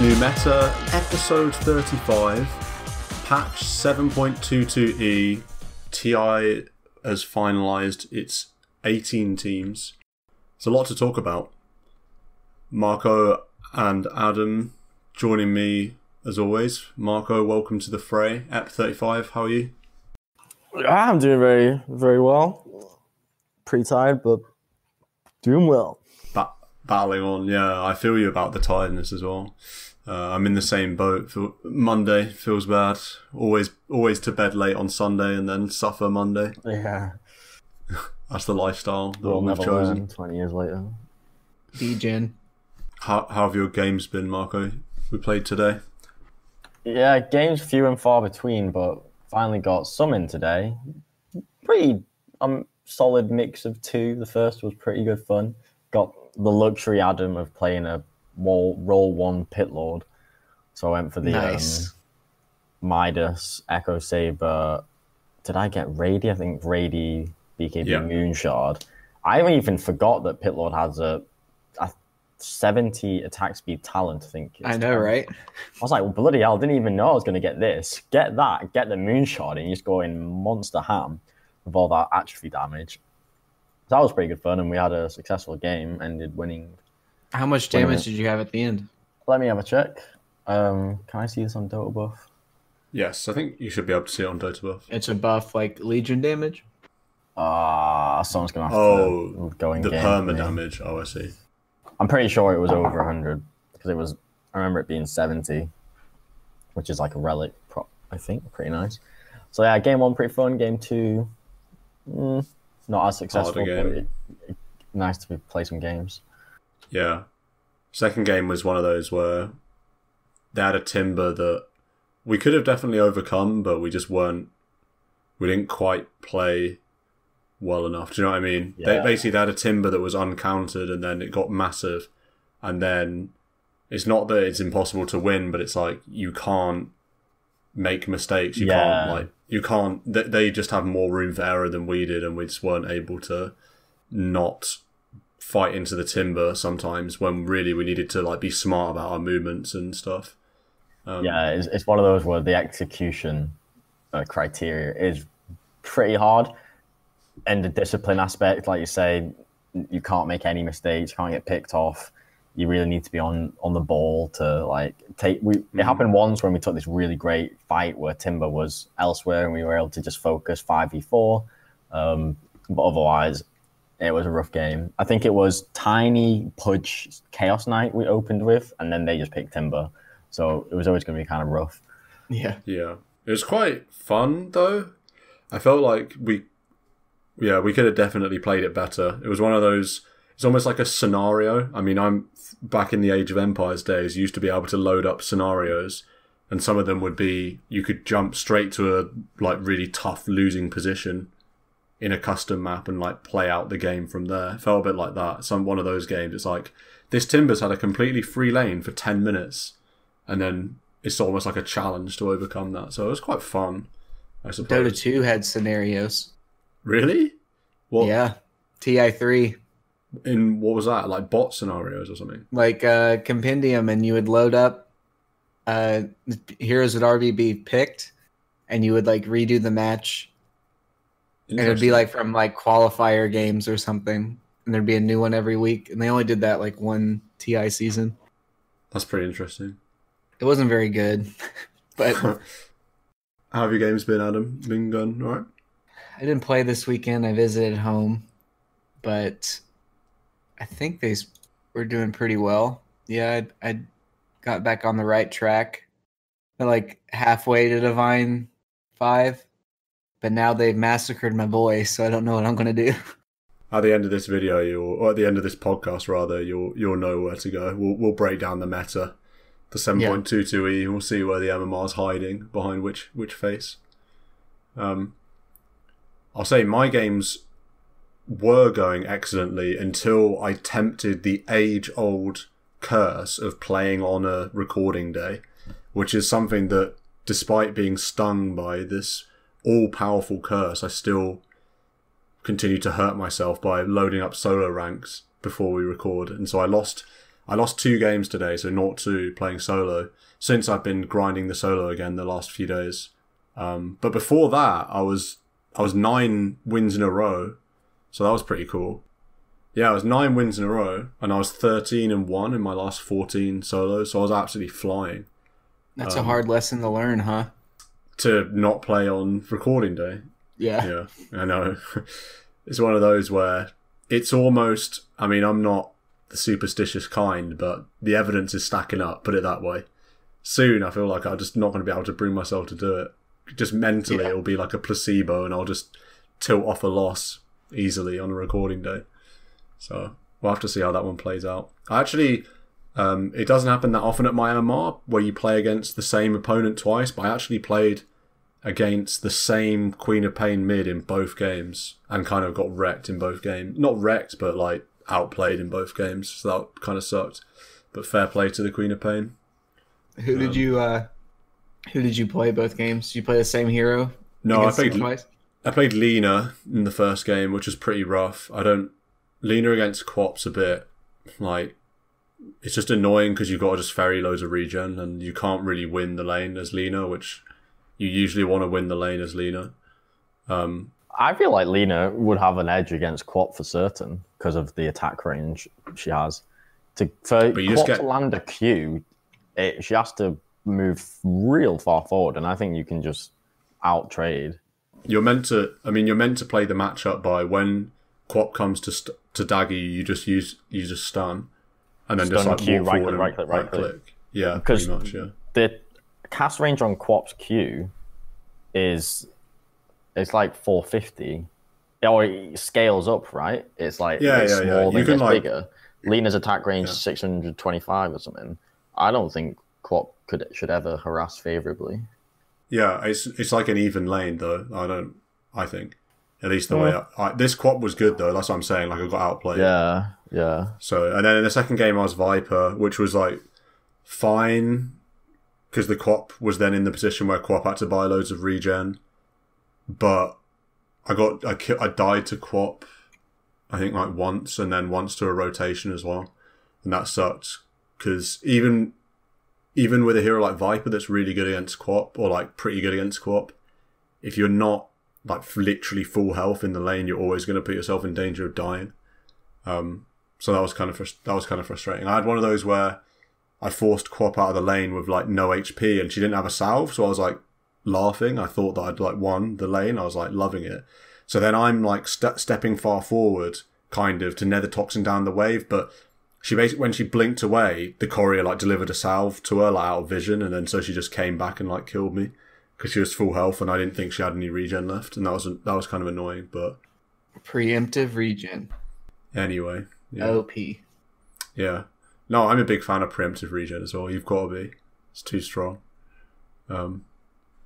It's New Meta, episode 35, patch 7.22e. TI has finalised its 18 teams. There's a lot to talk about. Marco and Adam joining me as always. Marco, welcome to the fray. EP35, how are you? I'm doing very, very well. Pretty tired, but doing well. Battling on, yeah. I feel you about the tiredness as well. I'm in the same boat. Monday feels bad. Always to bed late on Sunday and then suffer Monday. Yeah. That's the lifestyle that We'll we've never chosen. learn 20 years later. D-Gen. How have your games been, Marco? We played today. Yeah, games few and far between, but finally got some in today. Pretty solid mix of two. The first was pretty good fun. Got the luxury, Adam, of playing a roll one pit lord. So I went for the Nice. Midas, Echo Saber. Did I get Rady? I think Rady, BKB Yeah. Moonshard. I even forgot that pit lord has a 70 attack speed talent, I think. I know, right? I was like, well, bloody hell, didn't even know I was going to get this. Get that, get the Moonshard, and you just go in monster ham with all that atrophy damage. So that was pretty good fun, and we had a successful game, ended winning. How much damage did you have at the end? Let me have a check. Can I see this on DotA buff? Yes, I think you should be able to see it on DotA buff. It's a buff like Legion damage. Someone's going to have to go in the game. perma damage. Oh, I see. I'm pretty sure it was over 100, because it was, I remember it being 70, which is like a relic prop, I think. Pretty nice. So yeah, game one, pretty fun. Game two, not as successful, Harder but nice to play some games. Yeah. Second game was one of those where they had a timber that we could have definitely overcome, but we didn't quite play well enough. Do you know what I mean? Yeah. They had a timber that was uncountered and then it got massive. And then it's not that it's impossible to win, but it's like you can't make mistakes. They just have more room for error than we did, and we just weren't able to not fight into the timber sometimes when really we needed to like be smart about our movements and stuff. Yeah, it's one of those where the execution criteria is pretty hard. And the discipline aspect, like you say, you can't make any mistakes, you can't get picked off. You really need to be on the ball to like take. It happened once when we took this really great fight where Timber was elsewhere and we were able to just focus 5v4. But otherwise, it was a rough game. I think it was Tiny Pudge Chaos Knight we opened with, and then they just picked Timber. So it was always going to be kind of rough. Yeah. Yeah. It was quite fun though. I felt like we could have definitely played it better. It was one of those, it's almost like a scenario. I mean, I'm back in the Age of Empires days, used to be able to load up scenarios, and some of them would be, you could jump straight to a like really tough losing position in a custom map and like play out the game from there. It felt a bit like that. One of those games, it's like, this Timber's had a completely free lane for 10 minutes, and then it's almost like a challenge to overcome that. So it was quite fun, I suppose. Dota 2 had scenarios. Really? What? Yeah. TI3. In what was that? Like bot scenarios or something? Like Compendium, and you would load up heroes that already be picked, and you would like redo the match. And it would be like from like qualifier games or something. And there'd be a new one every week. And they only did that like one TI season. That's pretty interesting. It wasn't very good. But How have your games been, Adam? Been going all right? I didn't play this weekend. I visited home, but I think they were doing pretty well. Yeah, I got back on the right track. They're like halfway to Divine 5, but now they've massacred my voice, so I don't know what I'm going to do. At the end of this video, or at the end of this podcast, rather, you'll know where to go. We'll break down the meta, the 7.22e. We'll see where the MMR's hiding behind which face. I'll say my games were going excellently until I tempted the age-old curse of playing on a recording day, which is something that, despite being stung by this all-powerful curse, I still continue to hurt myself by loading up solo ranks before we record. And so I I lost 2 games today, so 0-2 playing solo. Since I've been grinding the solo again the last few days. But before that, I was 9 wins in a row, so that was pretty cool. Yeah, I was 9 wins in a row, and I was 13-1 in my last 14 solos, so I was absolutely flying. That's a hard lesson to learn, huh? To not play on recording day. Yeah. Yeah, I know. It's one of those where it's almost, I mean, I'm not the superstitious kind, but the evidence is stacking up, put it that way. Soon, I feel like I'm just not going to be able to bring myself to do it. Just mentally, It'll be like a placebo, and I'll just tilt off a loss easily on a recording day. So we'll have to see how that one plays out. Actually, it doesn't happen that often at my MMR where you play against the same opponent twice, but I actually played against the same Queen of Pain mid in both games and kind of got wrecked in both games. Not wrecked, but like outplayed in both games. So that kind of sucked. But fair play to the Queen of Pain. Who did you play both games? Did you play the same hero? No, I played Lena in the first game, which was pretty rough. Lena against Quop's a bit like, it's just annoying because you've got to just ferry loads of regen and you can't really win the lane as Lena, which you usually want to win the lane as Lena. I feel like Lena would have an edge against Quop for certain because of the attack range she has. For Quop to land a Q, she has to move real far forward, and I think you can just out trade. You're meant to play the matchup by when Quop comes to dagger you, you just stun, and then stun just like Q, right click. Yeah, because pretty much. Yeah, the cast range on Quop's Q it's like 450. Or it scales up, right? It's like small, then gets bigger. Lena's attack range 625 or something. I don't think Quop should ever harass favorably. Yeah, it's like an even lane though. I think. At least the way this Quop was good though. That's what I'm saying. Like I got outplayed. Yeah. So and then in the second game I was Viper, which was like fine because the Quop was then in the position where Quop had to buy loads of regen, but I died to Quop, I think like once, and then once to a rotation as well, and that sucked because even with a hero like Viper that's really good against Quop or like pretty good against Quop, if you're not like literally full health in the lane, you're always going to put yourself in danger of dying. So that was kind of frustrating. I had one of those where I forced Quop out of the lane with like no HP, and she didn't have a salve, so I was like laughing. I thought that I'd like won the lane. I was like loving it. So then I'm like stepping far forward, kind of to nether toxin down the wave, but she basically, when she blinked away, the courier like delivered a salve to her like out of vision, and then so she just came back and like killed me because she was full health and I didn't think she had any regen left, and that was kind of annoying. But preemptive regen. Anyway, OP. Yeah, no, I'm a big fan of preemptive regen as well. You've got to be. It's too strong. But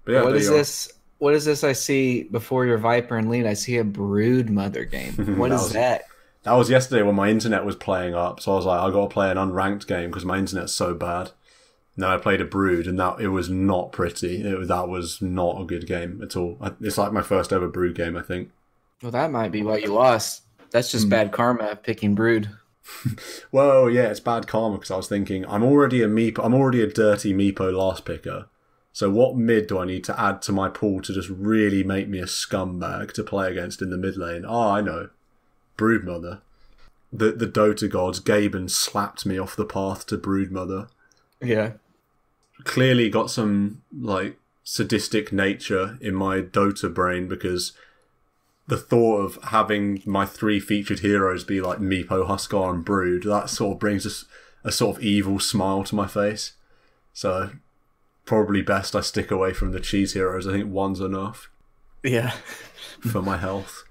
yeah, what is this? What is this I see before your Viper and Lean? I see a Brood Mother game. What is that? That was yesterday when my internet was playing up, so I was like, I got to play an unranked game because my internet's so bad. And then I played a Brood, and it was not pretty. That was not a good game at all. It's like my first ever Brood game, I think. Well, that might be why you lost. That's just bad karma picking Brood. Well, yeah, it's bad karma because I was thinking I'm already a dirty Meepo last picker. So what mid do I need to add to my pool to just really make me a scumbag to play against in the mid lane? Oh, I know. Broodmother. The Dota gods, Gaben slapped me off the path to Broodmother. Yeah. Clearly got some like sadistic nature in my Dota brain because the thought of having my 3 featured heroes be like Meepo, Huskar and Brood, that sort of brings a sort of evil smile to my face. So probably best I stick away from the cheese heroes. I think one's enough. Yeah. For my health.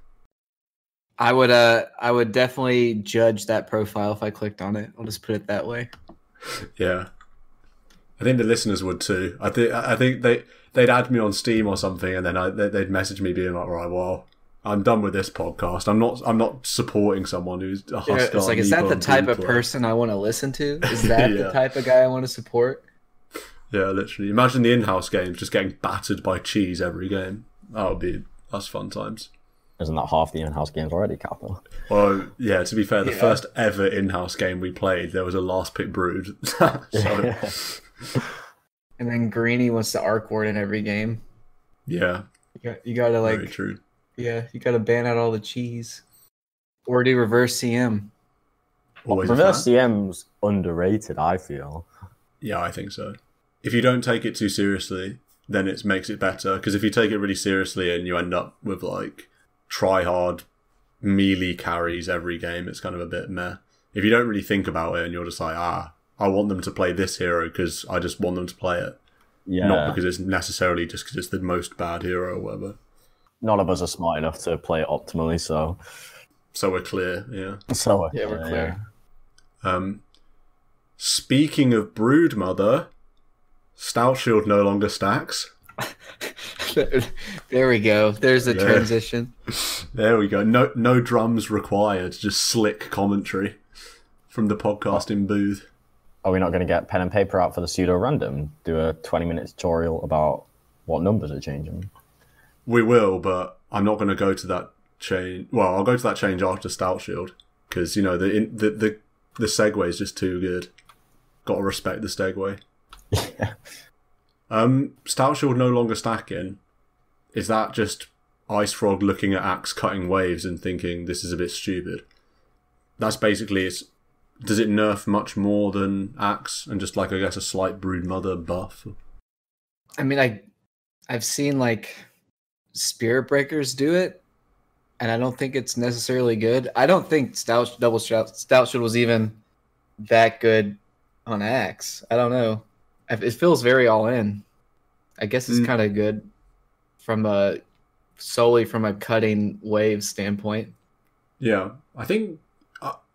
I would definitely judge that profile if I clicked on it. I'll just put it that way. Yeah. I think the listeners would too. I think they'd add me on Steam or something, and then they'd message me being like, right, well, I'm done with this podcast. I'm not supporting someone who's a Huskar. It's like, is that the type of person I want to listen to? Is that the type of guy I want to support? Yeah, literally. Imagine the in-house games just getting battered by cheese every game. That's fun times. Isn't that half the in-house games already, Kappa? Well, yeah, to be fair, the Yeah. first ever in-house game we played, there was a last pick brood. So, And then Greeny wants to arc ward in every game. yeah, You gotta very true. yeah, you gotta ban out all the cheese, or do reverse CM. Always a Reverse fan. CM's underrated, I feel. Yeah, I think so. If you don't take it too seriously, then it makes it better. Because if you take it really seriously and you end up with like try-hard melee carries every game, it's kind of a bit meh. If you don't really think about it and you're just like, I want them to play this hero because I just want them to play it. Yeah. Not because it's necessarily just because it's the most bad hero or whatever. None of us are smart enough to play it optimally, so So we're clear, yeah. Yeah, we're clear. Speaking of Broodmother, Stout Shield no longer stacks. There we go. There's a Yeah. transition. There we go. No drums required, just slick commentary from the podcasting booth. Are we not going to get pen and paper out for the pseudo random? Do a 20-minute tutorial about what numbers are changing? We will, but I'm not going to go to that change. Well, I'll go to that change after Stout Shield because you know the segue is just too good. Got to respect the segue. Yeah. Stout Shield no longer stacking. Is that just Ice Frog looking at Axe cutting waves and thinking this is a bit stupid? That's basically it. Does it nerf much more than Axe and just like I guess a slight Broodmother buff? I mean, I've seen like Spirit Breakers do it, and I don't think it's necessarily good. I don't think Stout Shield was even that good on Axe. I don't know. It feels very all in. I guess it's kind of good from solely from a cutting wave standpoint. Yeah, I think.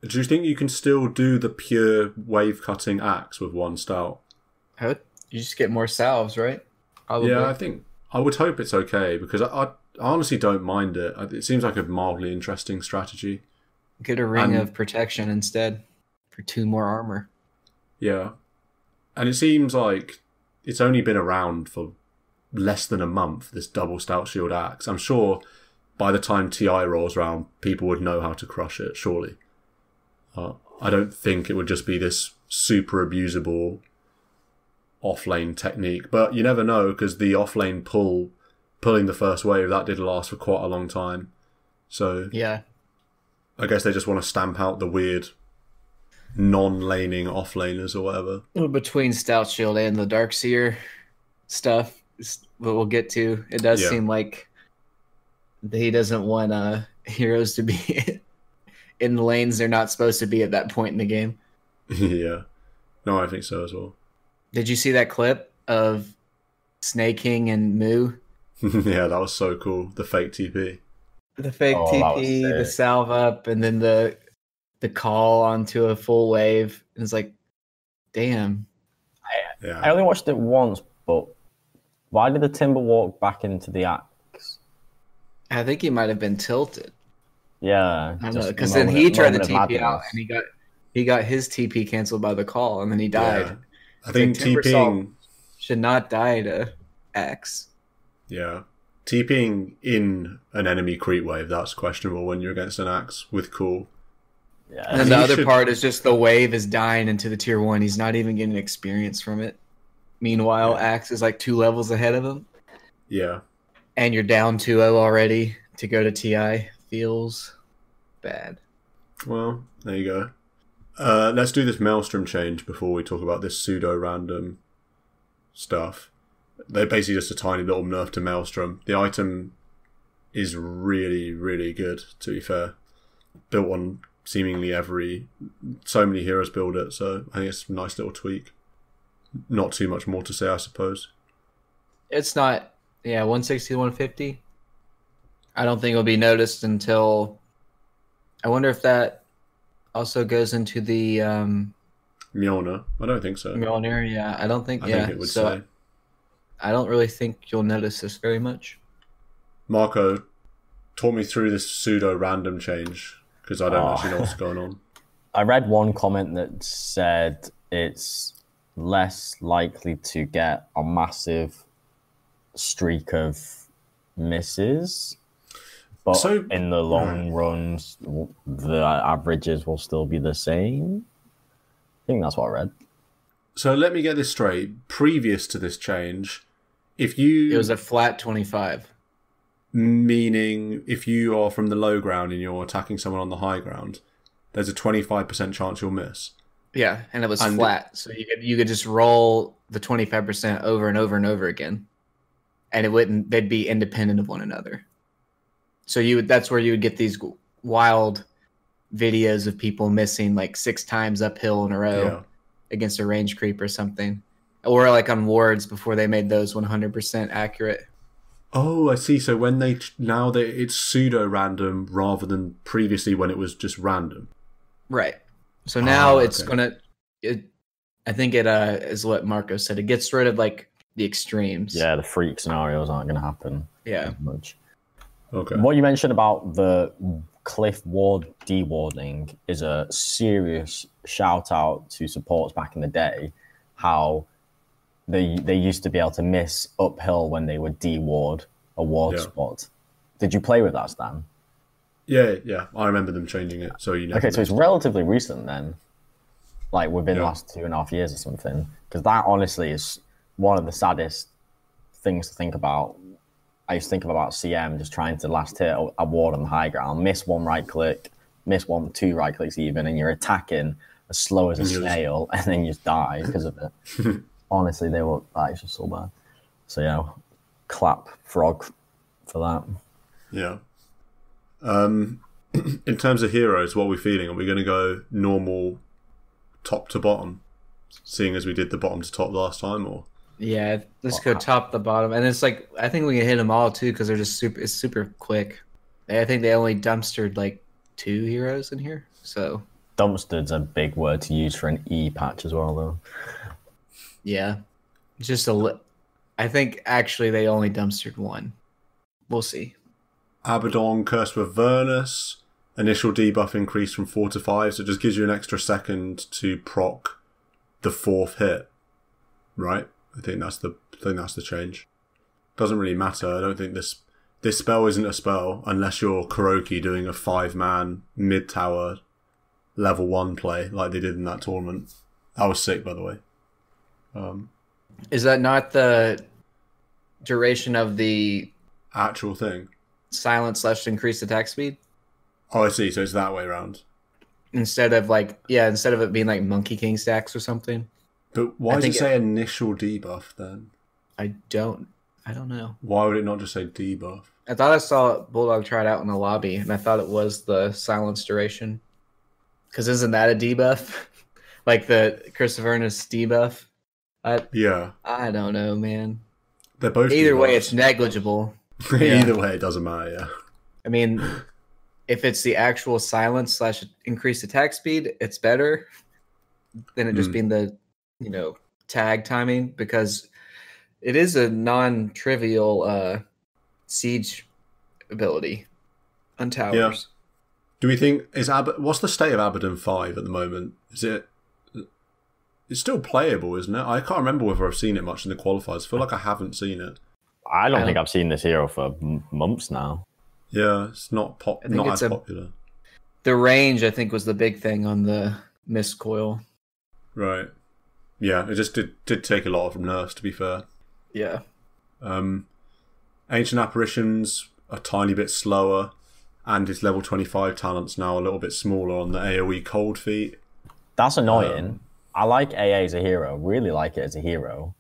Do you think you can still do the pure wave cutting Axe with one Stout? You just get more salves, right? Probably. Yeah, I would hope it's okay because I honestly don't mind it. It seems like a mildly interesting strategy. Get a ring of protection instead for 2 more armor. Yeah. And it seems like it's only been around for less than a month, this double Stout Shield Axe. I'm sure by the time TI rolls around, people would know how to crush it, surely. I don't think it would just be this super abusable off-lane technique. But you never know, because the off-lane pulling the first wave, that did last for quite a long time. So Yeah. I guess they just want to stamp out the weird non-laning off-laners or whatever. Between Stout Shield and the Darkseer stuff, what we'll get to, it does Yeah. seem like he doesn't want heroes to be in the lanes they're not supposed to be at that point in the game. Yeah. No, I think so as well. Did you see that clip of Snake King and Moo? Yeah, that was so cool. The fake TP. The fake Oh, that was TP, the sick. salve up, and then the call onto a full wave. And it's like, damn. I Yeah. only watched it once, but why did the Timber walk back into the Axe? I think he might have been tilted. Yeah. I don't just know, a because then moment- he tried to moment of TP out, madness. and he got his TP canceled by the call, and then he died. Yeah. I think Timber TPing... Should not die to Axe. Yeah. TPing in an enemy creep wave, that's questionable when you're against an Axe with cool. Yeah. And then He the other should- part is just the wave is dying into the tier 1. He's not even getting experience from it. Meanwhile, Yeah. Axe is like 2 levels ahead of him. Yeah. And you're down 2-0 already to go to TI. Feels bad. Well, there you go. Let's do this Maelstrom change before we talk about this pseudo-random stuff. They're basically just a tiny little nerf to Maelstrom. The item is really, really good, to be fair. Built on seemingly so many heroes build it, so I think it's a nice little tweak. Not too much more to say, I suppose. It's not, 160 to 150. I don't think it'll be noticed until. I wonder if that also goes into the Mjolnir? I don't think so. Mjolnir. Yeah, I don't think. I yeah, think it would so say. I don't really think you'll notice this very much. Marco, talk me through this pseudo-random change, because I don't Oh. actually know what's going on. I read one comment that said it's less likely to get a massive streak of misses. But So- in the long runs, the averages will still be the same. I think that's what I read. So let me get this straight. Previous to this change, if It you was a flat 25. meaning if you are from the low ground and you're attacking someone on the high ground, there's a 25% chance you'll miss. Yeah, and it was And- flat, so you could just roll the 25% over and over and over again, and it wouldn't. They'd be independent of one another. So that's where you would get these wild videos of people missing like 6 times uphill in a row Yeah. against a range creep or something, or like on wards before they made those 100% accurate. Oh, I see. So when it's pseudo random rather than previously when it was just random. Right. So now it's okay. I think it is what Marco said. It gets rid of like the extremes. Yeah, the freak scenarios aren't going to happen Yeah. as much. Okay. What you mentioned about the cliff ward dewarding is a serious shout out to supports back in the day. How they used to be able to miss uphill when they would deward a ward spot. Did you play with that, Stan? Yeah. I remember them changing it. So you know. Okay, so it's relatively recent then, like within the last 2.5 years or something. Because that honestly is one of the saddest things to think about. I used to think about CM just trying to last hit a ward on the high ground, miss one right click, miss two right clicks even, and you're attacking as slow as a snail, and then you just die because of it. Honestly, that is just so bad. So yeah, clap frog for that. Yeah. In terms of heroes, what are we feeling? Are we going to go normal top to bottom, seeing as we did the bottom to top last time, or? Yeah, let's go top to bottom, and it's like I think we can hit them all too because they're just super. It's super quick. I think they only dumpstered like 2 heroes in here. So Dumpstered's a big word to use for an E patch as well, though. yeah, just I think actually they only dumpstered 1. We'll see. Abaddon, Curse of Avernus, initial debuff increase from 4 to 5, so it just gives you an extra second to proc the 4th hit. Right? I think that's the change. Doesn't really matter. I don't think this spell isn't a spell unless you're Kuroki doing a 5-man mid tower level 1 play like they did in that tournament. That was sick, by the way. Is that not the duration of the Actual thing? silence / increased attack speed? Oh, I see. So it's that way around. Instead of it being like Monkey King stacks or something. But why does it say initial debuff then? I don't know. Why would it not just say debuff? I thought I saw Bulldog try it out in the lobby, and I thought it was the silence duration. Because isn't that a debuff? Like the Curse of Avernus debuff? Yeah. I don't know, man. They're both Either way, debuffs. it's negligible. Either way, it doesn't matter, yeah. I mean, if it's the actual silence / increased attack speed, it's better than it just being the, tag timing, because it is a non-trivial siege ability on towers. Yeah. Do we think what's the state of Abaddon 5 at the moment? It's still playable, isn't it? I can't remember whether I've seen it much in the qualifiers. I feel like I haven't seen it. I don't think I've seen this hero for months now. Yeah, it's not as popular. The range, I think, was the big thing on the Mist Coil. Right. Yeah, it just did take a lot from nerfs, to be fair. Yeah. Ancient Apparitions a tiny bit slower, and his level 25 talent's now a little bit smaller on the AoE cold feet. That's annoying. I like AA as a hero, really like it as a hero.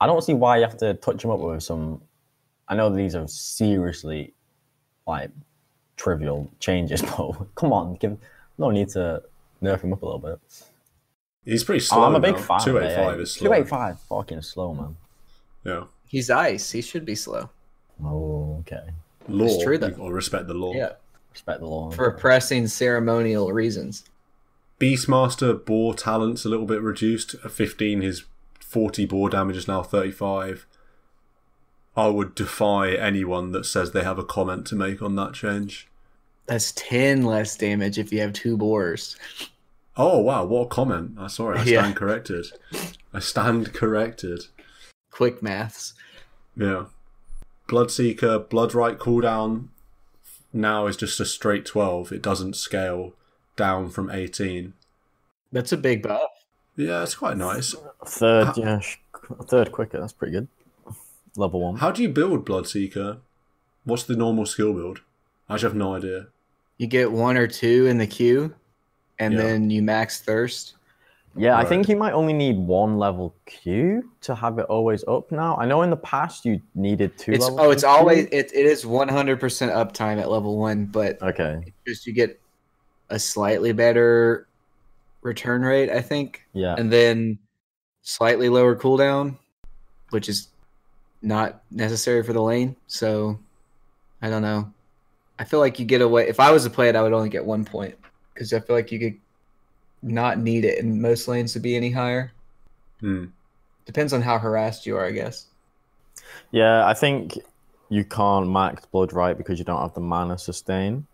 I don't see why you have to touch him up with some... I know these are seriously, trivial changes, but come on, no need to nerf him up a little bit. He's pretty slow. I'm a big fan. 285 is slow. 285 fucking slow, man. Yeah. He's ice. He should be slow. Oh, okay. Law. It's true, though. You've got to respect the law. Yeah. Respect the law. For pressing ceremonial reasons. Beastmaster boar talent's a little bit reduced. At 15, his 40 boar damage is now 35. I would defy anyone that says they have a comment to make on that change. That's 10 less damage if you have 2 boars. Oh, wow, what a comment. I stand corrected. I stand corrected. Quick maths. Yeah. Bloodseeker, Bloodright cooldown, now is just a straight 12. It doesn't scale down from 18. That's a big buff. Yeah, it's quite nice. Third quicker. That's pretty good. Level 1. How do you build Bloodseeker? What's the normal skill build? I actually have no idea. You get 1 or 2 in the queue, and Yeah. then you max thirst. Yeah, Right. I think you might only need 1 level Q to have it always up now. I know in the past you needed 2 It's levels. it's always it is 100% uptime at level 1, but Okay. just you get a slightly better return rate, I think, Yeah. and then slightly lower cooldown, which is not necessary for the lane. So I don't know. I feel like you get away. If I was to play it, I would only get 1 point because I feel like you could not need it in most lanes to be any higher. Depends on how harassed you are, I guess. Yeah, I think you can't max blood right because you don't have the mana sustain.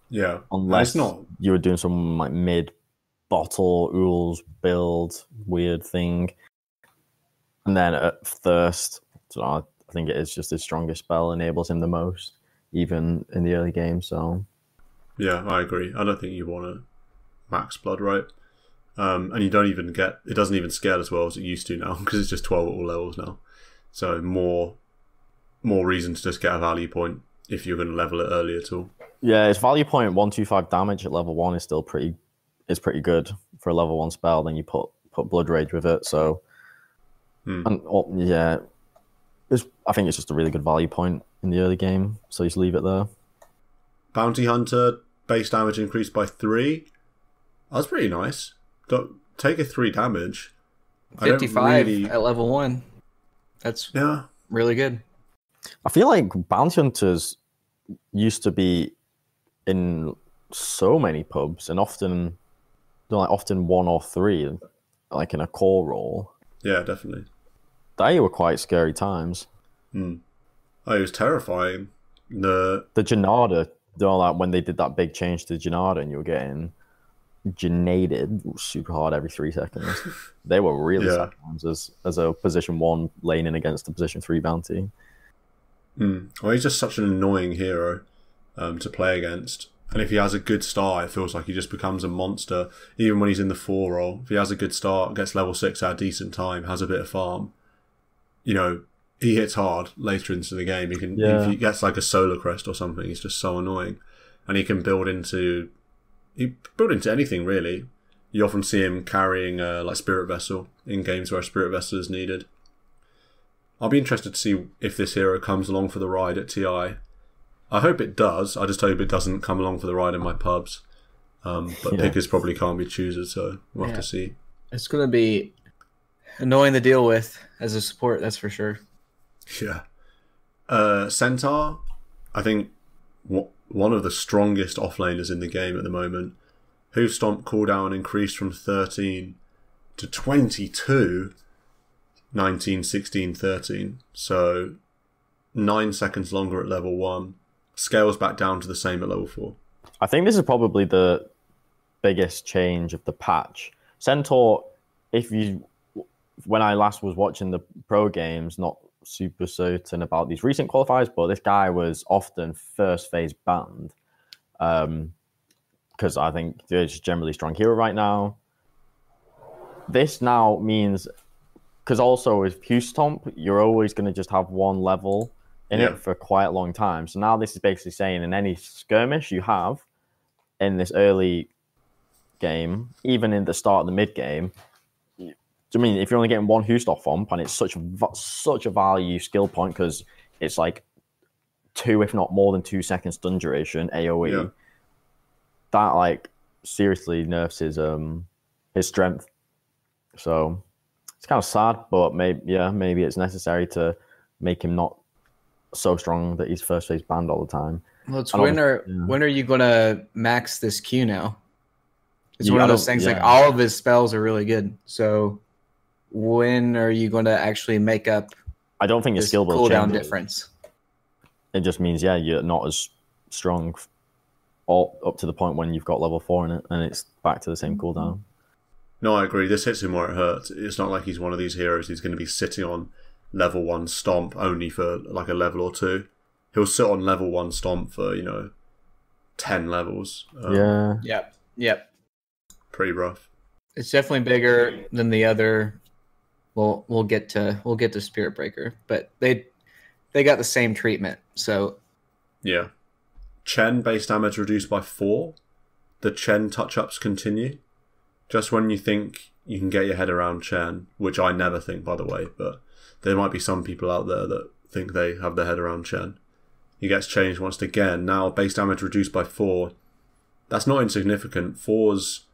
Yeah. Unless it's not. you were doing some like mid bottle rules build weird thing. And then at thirst, so I think it is just his strongest spell, enables him the most, even in the early game. So Yeah, I agree. I don't think you want to max blood right. And you don't even get... It doesn't even scale as well as it used to now because it's just 12 at all levels now. So more reason to just get a value point if you're going to level it early at all. yeah, its value point 125 damage at level 1 is still pretty good for a level 1 spell. Then you put Blood Rage with it. So and, yeah, I think it's just a really good value point in the early game. So you just leave it there. Bounty Hunter, base damage increased by 3. That's pretty nice. Don't take a 3 damage. 55 at level 1. That's Yeah. really good. I feel like Bounty Hunters used to be in so many pubs and often 1 or 3, like in a core role. Yeah, definitely. They were quite scary times. Oh, it was terrifying. The Janada, like when they did that big change to Janada and you were getting Janated super hard every 3 seconds. They were really sad times as a position 1 laning against a position 3 bounty. Well, he's just such an annoying hero to play against. And if he has a good start, it feels like he just becomes a monster. Even when he's in the 4 role, if he has a good start, gets level 6 at a decent time, has a bit of farm, he hits hard later into the game. If he gets like a solar crest or something, he's just so annoying. And he can build into anything really. You often see him carrying like Spirit Vessel in games where a Spirit Vessel is needed. I'll be interested to see if this hero comes along for the ride at TI. I hope it does. I just hope it doesn't come along for the ride in my pubs. But pickers probably can't be choosers, so we'll have to see. It's going to be annoying to deal with as a support, that's for sure. Yeah. Centaur, I think one of the strongest offlaners in the game at the moment. Hoof Stomp cooldown increased from 13 to 22, 19, 16, 13. So 9 seconds longer at level 1. Scales back down to the same at level 4. I think this is probably the biggest change of the patch. Centaur, when I last was watching the pro games, not super certain about these recent qualifiers, but this guy was often first phase banned because I think he's a generally strong hero right now. This now means, because also with Q-Stomp, you're always going to just have 1 level in it for quite a long time. So now this is basically saying in any skirmish you have in this early game, even in the start of the mid game, I mean, if you're only getting 1 Hoostoff Thump and it's such a value skill point because it's like 2, if not more than 2 seconds stun duration AOE, that like seriously nerfs his strength. So it's kind of sad, but maybe it's necessary to make him not so strong that he's first phase banned all the time. Well, it's when are you going to max this Q now? It's one of those things like all of his spells are really good. So when are you going to actually make up? I don't think his skill will cooldown change. difference. It just means you're not as strong all up to the point when you've got level 4 in it, and it's back to the same cooldown. No, I agree. This hits him where it hurts. It's not like he's one of these heroes who's going to be sitting on level 1 Stomp only for like a level or 2. He'll sit on level 1 Stomp for 10 levels. Yeah. Yep. Pretty rough. It's definitely bigger than the other. Well, we'll get to Spirit Breaker, but they got the same treatment. So yeah. Chen base damage reduced by 4. The Chen touch-ups continue. Just when you think you can get your head around Chen, which I never think, by the way, but there might be some people out there that think they have their head around Chen. He gets changed once again. Now base damage reduced by 4. That's not insignificant. 4's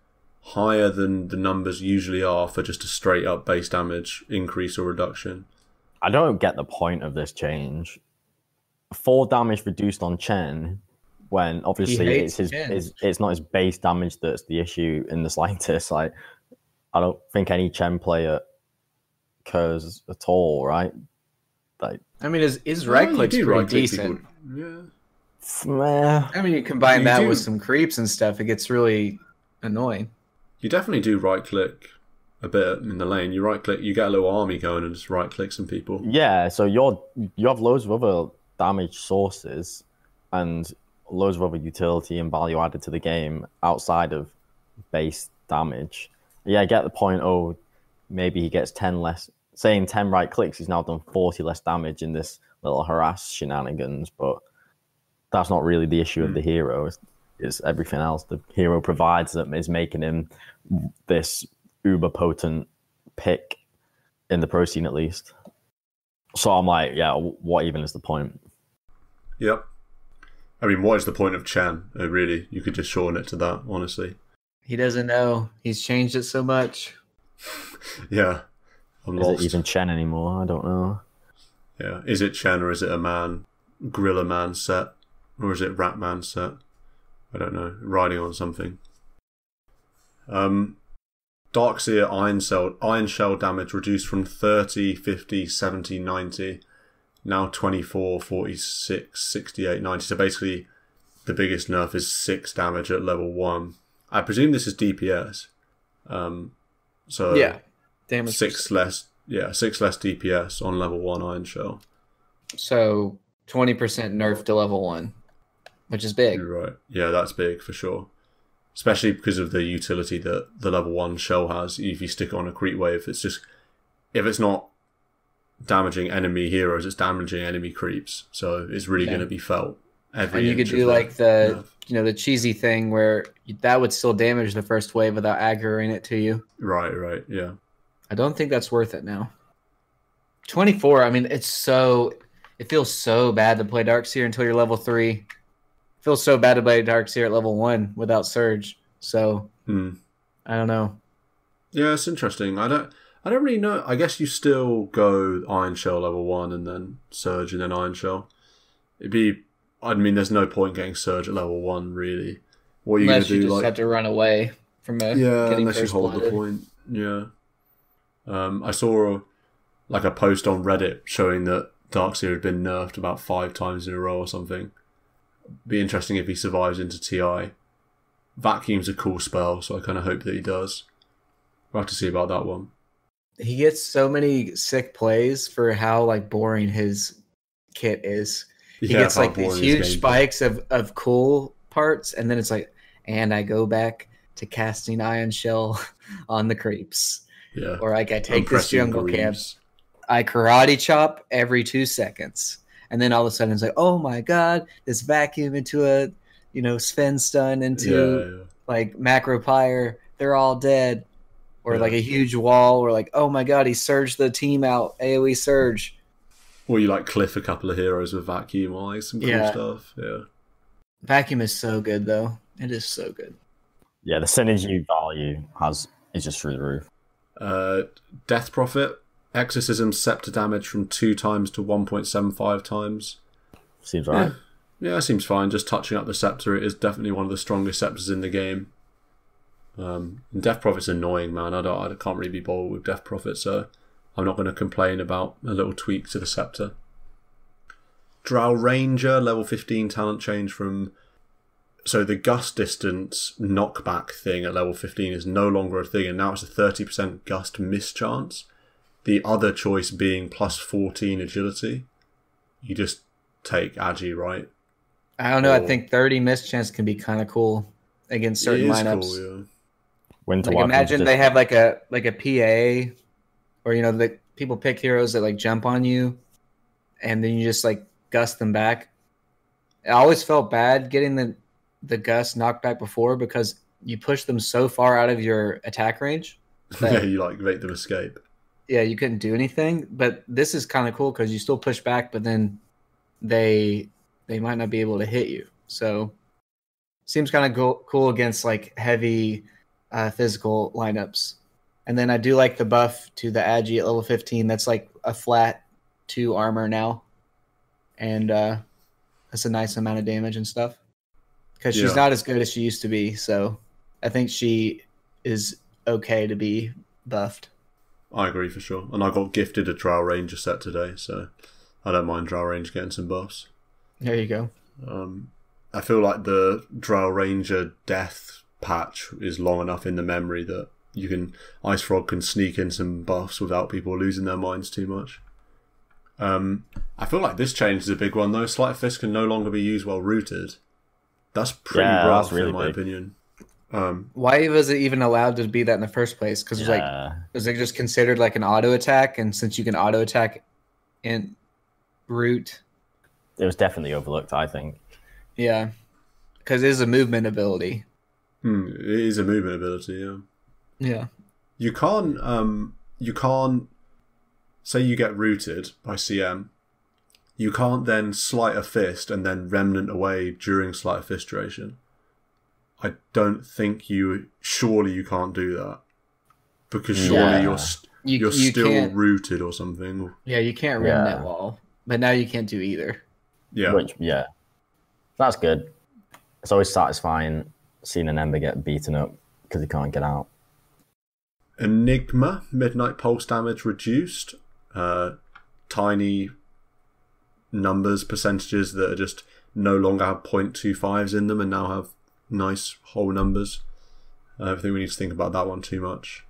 higher than the numbers usually are for just a straight up base damage increase or reduction. I don't get the point of this change. 4 damage reduced on Chen, when obviously it's not his base damage that's the issue in the slightest. Like, I don't think any Chen player cares at all, right? Like, I mean, his right click's pretty decent. Yeah. I mean, you combine that with some creeps and stuff, it gets really annoying. You definitely do right click a bit in the lane. You right click, you get a little army going and just right click some people. Yeah, so you have loads of other damage sources and loads of other utility and value added to the game outside of base damage. Yeah, I get the point. Oh, maybe he gets 10 less. Saying 10 right clicks, he's now done 40 less damage in this little harass shenanigans, but that's not really the issue of the hero. It's everything else the hero provides that is making him this uber potent pick in the pro scene, at least. So I'm like, yeah, what even is the point? Yep. I mean, what is the point of Chen? Really, you could just shorten it to that, honestly. He doesn't know. He's changed it so much. Yeah. I'm lost. Is it even Chen anymore? I don't know. Yeah. Is it Chen or is it a man, Gorilla Man set? Or is it Rat Man set? I don't know. Riding on something. Darkseer Iron Shell damage reduced from 30, 50, 70, 90. Now 24, 46, 68, 90. So basically, the biggest nerf is 6 damage at level 1. I presume this is DPS. So yeah, damage 6 less. Yeah, 6 less DPS on level 1 Iron Shell. So 20% nerf to level 1, which is big. You're right. Yeah, that's big for sure. Especially because of the utility that the level 1 shell has. If you stick it on a creep wave, if it's not damaging enemy heroes, it's damaging enemy creeps. So it's really going to be felt. And you could do like the the cheesy thing where that would still damage the first wave without aggroing it to you. Right, yeah. I don't think that's worth it now. 24, I mean, it feels so bad to play Darkseer until you're level 3. It feels so bad to play Darkseer at level 1 without Surge. So, I don't know. Yeah, it's interesting. I don't really know. I guess you still go Iron Shell level 1 and then Surge and then Iron Shell. There's no point getting Surge at level 1, really. What are you going to do? Unless you just have to run away from getting unless you first hold blooded. the point. Yeah. I saw a post on Reddit showing that Darkseer had been nerfed about 5 times in a row or something. Be interesting if he survives into TI. Vacuum's a cool spell, so I kind of hope that he does. We'll have to see about that one. He gets so many sick plays for how boring his kit is. He gets these huge spikes of cool parts, and then it's and I go back to casting Iron Shell on the creeps. Yeah. Or I take this jungle camp, I karate chop every 2 seconds. And then all of a sudden it's oh my god, this vacuum into a Sven stun into macro pyre, they're all dead. Or a huge wall, or oh my god, he surged the team out, AoE surge. Or you Cliff a couple of heroes with Vacuum or some cool stuff. Yeah. Vacuum is so good though. It is so good. Yeah, the synergy value is just through the roof. Death Prophet, Exorcism scepter damage from 2 times to 1.75 times. Seems right. Yeah, seems fine. Just touching up the scepter, it is definitely one of the strongest scepters in the game. And Death Prophet's annoying, man. I can't really be bothered with Death Prophet, so I'm not going to complain about a little tweak to the scepter. Drow Ranger, level 15 talent change from... So the gust distance knockback thing at level 15 is no longer a thing, and now it's a 30% gust miss chance. The other choice being plus 14 agility. You just take Agi, right? I don't know. I Or- think 30 miss chance can be kind of cool against It certain is lineups. cool, yeah. Winter Like Weapons imagine just- they have like a PA, or the people pick heroes that like jump on you, and then you just like gust them back. I always felt bad getting the gust knocked back before because you push them so far out of your attack range Yeah, that you like make them escape. yeah, you couldn't do anything. But this is kind of cool because you still push back, but then they might not be able to hit you. So seems kind of cool against like heavy physical lineups. And then I do like the buff to the Agi at level 15. That's like a flat 2 armor now, and that's a nice amount of damage and stuff. Because she's Yeah. not as good as she used to be, so I think she is okay to be buffed. I agree for sure. And I got gifted a Drow Ranger set today, so I don't mind Drow Ranger getting some buffs. There you go. I feel like the Drow Ranger death patch is long enough in the memory that Ice Frog can sneak in some buffs without people losing their minds too much. I feel like this change is a big one though. Sleight of Fist can no longer be used while rooted. That's pretty rough, that's really in my big. opinion. Why was it even allowed to be that in the first place? Because was it just considered like an auto attack? And since you can auto attack in root, it was definitely overlooked, I think. yeah, because it is a movement ability. It is a movement ability, yeah. Yeah. You can't say you get rooted by CM. You can't then Sleight of Fist and then Remnant away during Sleight of Fist duration. I don't think surely you can't do that. Because surely you're still can't- rooted or something. Yeah, you can't rim that wall, but now you can't do either. Yeah. That's good. It's always satisfying seeing an Ember get beaten up because he can't get out. Enigma, Midnight Pulse damage reduced. Tiny numbers, percentages that are just no longer have 0.25s in them and now have nice whole numbers. I don't think we need to think about that one too much.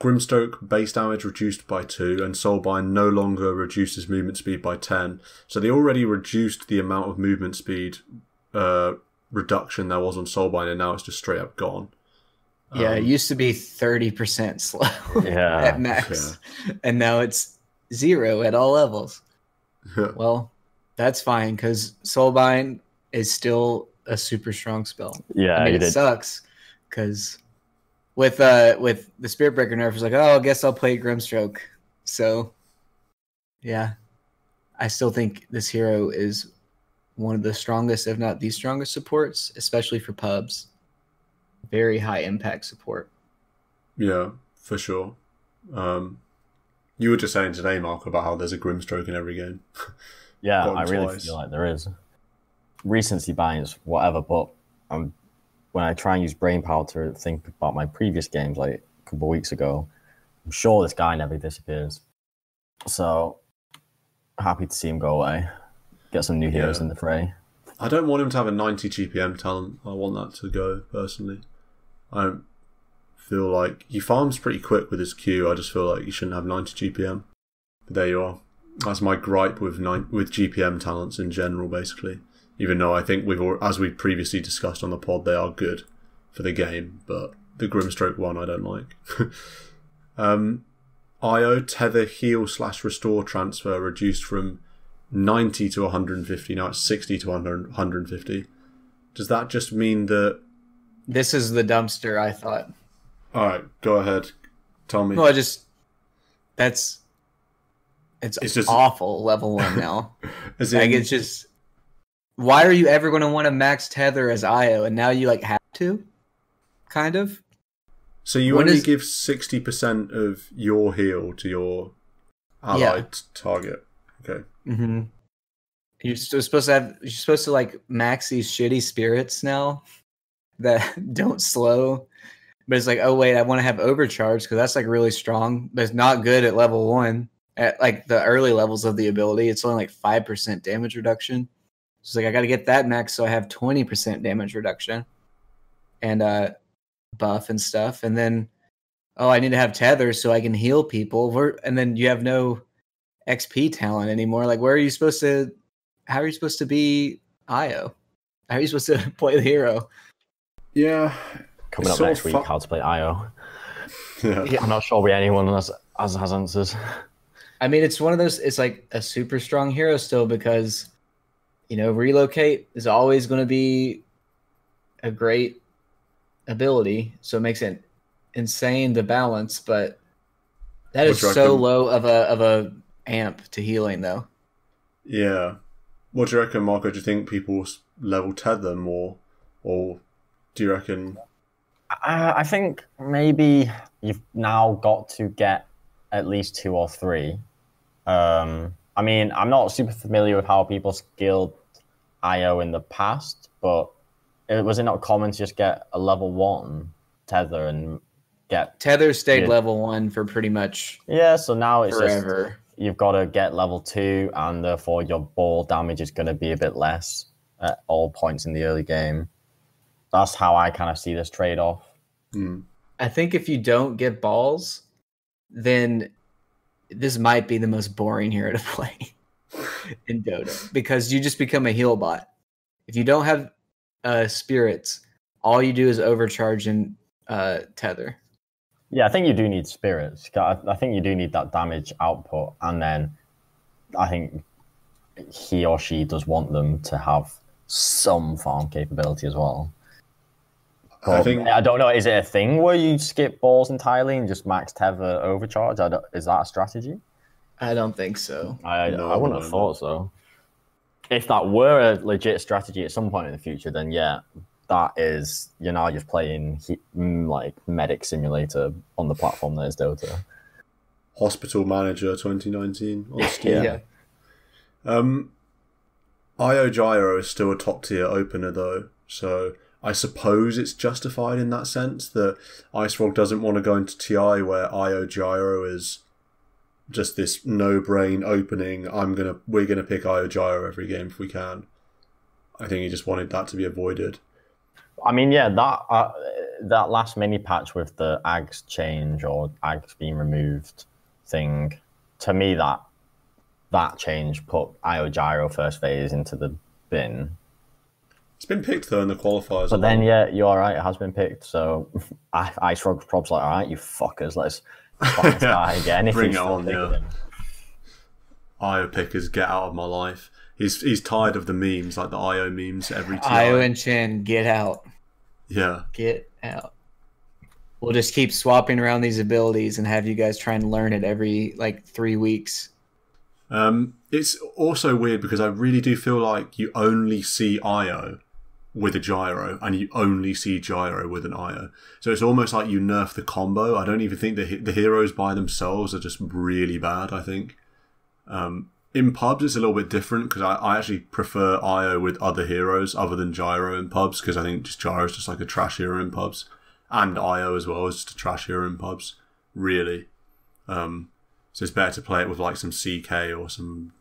Grimstroke base damage reduced by 2, and Soulbind no longer reduces movement speed by 10. So they already reduced the amount of movement speed reduction there was on Soulbind, and now it's just straight up gone. Yeah, it used to be 30% slow Yeah. at max, and now it's 0 at all levels. Well, that's fine because Soulbind is still a super strong spell. Yeah, I mean, it sucks because with the Spirit Breaker nerf, it's like, oh, I guess I'll play Grimstroke. So, yeah, I still think this hero is one of the strongest, if not the strongest supports, especially for pubs. Very high impact support. Yeah, for sure. You were just saying today, Mark, about how there's a Grimstroke in every game. Yeah, Got him I really twice. feel like there is. Recency bias, whatever, but when I try and use brain power to think about my previous games, like a couple of weeks ago, I'm sure this guy never disappears. So, happy to see him go away. Get some new heroes in the fray. I don't want him to have a 90 GPM talent. I want that to go, personally. I feel like he farms pretty quick with his Q. I just feel like he shouldn't have 90 GPM. But there you are. That's my gripe with GPM talents in general, basically. Even though I think as we previously discussed on the pod, they are good for the game. But the Grimstroke one I don't like. IO tether heal / restore transfer reduced from 90 to 150. Now it's 60 to 150. Does that just mean that... This is the dumpster, I thought. All right, go ahead. Tell me. No, it's just awful level 1 now. It's just, why are you ever going to want to max tether as IO, and now you have to, kind of. So you only give 60% of your heal to your allied target. Okay. Mm-hmm. You're supposed to max these shitty spirits now that don't slow. But it's like, oh wait, I want to have overcharge because that's really strong, but it's not good at level 1. At the early levels of the ability, it's only 5% damage reduction. So it's I got to get that max so I have 20% damage reduction and buff and stuff. And then, I need to have tether so I can heal people. And then you have no XP talent anymore. Where are you supposed to how are you supposed to be Io? How are you supposed to play the hero? Yeah. Coming up next week, how to play IO. Yeah. I'm not sure anyone has answers. I mean, it's one of those. It's like a super strong hero still because, relocate is always going to be a great ability. So it makes it insane to balance, but that is so low of a amp to healing though. Yeah. What do you reckon, Marco? Do you think people level tether more, or do you reckon? I think maybe you've now got to get at least 2 or 3. I mean, I'm not super familiar with how people skilled IO in the past, but was it not common to just get a level 1 tether and get... Tether stayed level 1 for pretty much so now it's forever. Just you've got to get level 2, and therefore your ball damage is going to be a bit less at all points in the early game. That's how I kind of see this trade-off. I think if you don't get balls, then this might be the most boring hero to play in Dota because you just become a heal bot. If you don't have spirits, all you do is overcharge and tether. Yeah, I think you do need spirits. I think you do need that damage output, and then I think he or she does want them to have some farm capability as well. But I don't know. Is it a thing where you skip balls entirely and just max tether overcharge? Is that a strategy? I don't think so. I wouldn't have thought so. If that were a legit strategy at some point in the future, then yeah, that is, you're now just playing like Medic Simulator on the platform that is Dota. Hospital Manager 2019 on Steam. Yeah. IO Gyro is still a top tier opener though, so I suppose it's justified in that sense that IceFrog doesn't want to go into TI where IO Gyro is just this no-brain opening. We're gonna pick IO Gyro every game if we can. I think he just wanted that to be avoided. I mean, yeah, that last mini patch with the Ags change or Ags being removed thing, to me that change put IO Gyro first phase into the bin. It's been picked though in the qualifiers. But then, yeah, you're right. It has been picked. So IceFrog's probably like, all right, you fuckers, let's fuck this guy again. Bring it on, yeah. IO pickers, get out of my life. He's tired of the memes, like the IO memes every time. IO and Chen, get out. Yeah. Get out. We'll just keep swapping around these abilities and have you guys try and learn it every 3 weeks. It's also weird because I really do feel like you only see IO with a gyro and you only see gyro with an IO. So it's almost like you nerf the combo. I don't even think the heroes by themselves are just really bad, I think. In pubs, it's a little bit different because I actually prefer IO with other heroes other than gyro in pubs because I think just gyro is just like a trash hero in pubs. And IO as well is just a trash hero in pubs, really. So it's better to play it with like some CK or some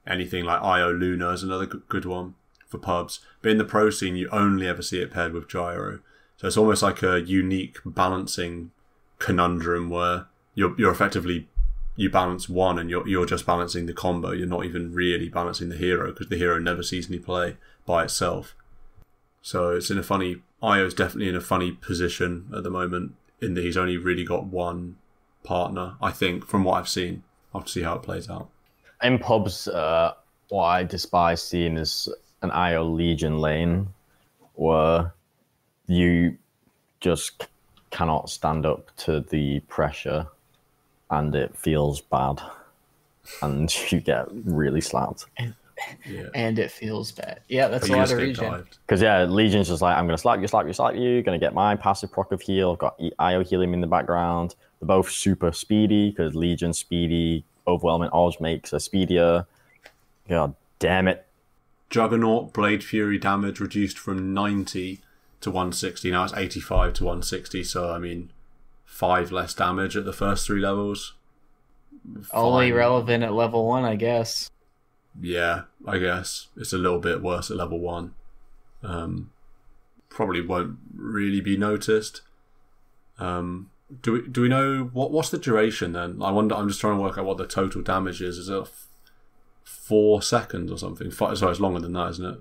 anything like IO Luna is another good one for pubs. But in the pro scene, you only ever see it paired with gyro. So it's almost like a unique balancing conundrum where you're effectively, you balance one and you're just balancing the combo. You're not even really balancing the hero because the hero never sees any play by itself. So it's in a funny, IO's definitely in a funny position at the moment in that he's only really got one partner, I think, from what I've seen. I'll have to see how it plays out. In pubs, what I despise seeing is an IO Legion lane where you just cannot stand up to the pressure and it feels bad and you get really slapped. Yeah. And it feels bad. Yeah, that's a lot of Legion. Because, yeah, Legion's just like, I'm going to slap you, going to get my passive proc of heal. I've got IO healing in the background. They're both super speedy because Legion's speedy. Overwhelming Odds makes a speedier. God damn it. Juggernaut Blade Fury damage reduced from 90 to 160. Now it's 85 to 160. So, I mean, 5 less damage at the first 3 levels. Only relevant at level 1, I guess. Yeah, I guess. It's a little bit worse at level 1. Probably won't really be noticed. Do we know what's the duration then? I wonder. I'm just trying to work out what the total damage is. Is it 4 seconds or something. Sorry, it's longer than that, isn't it?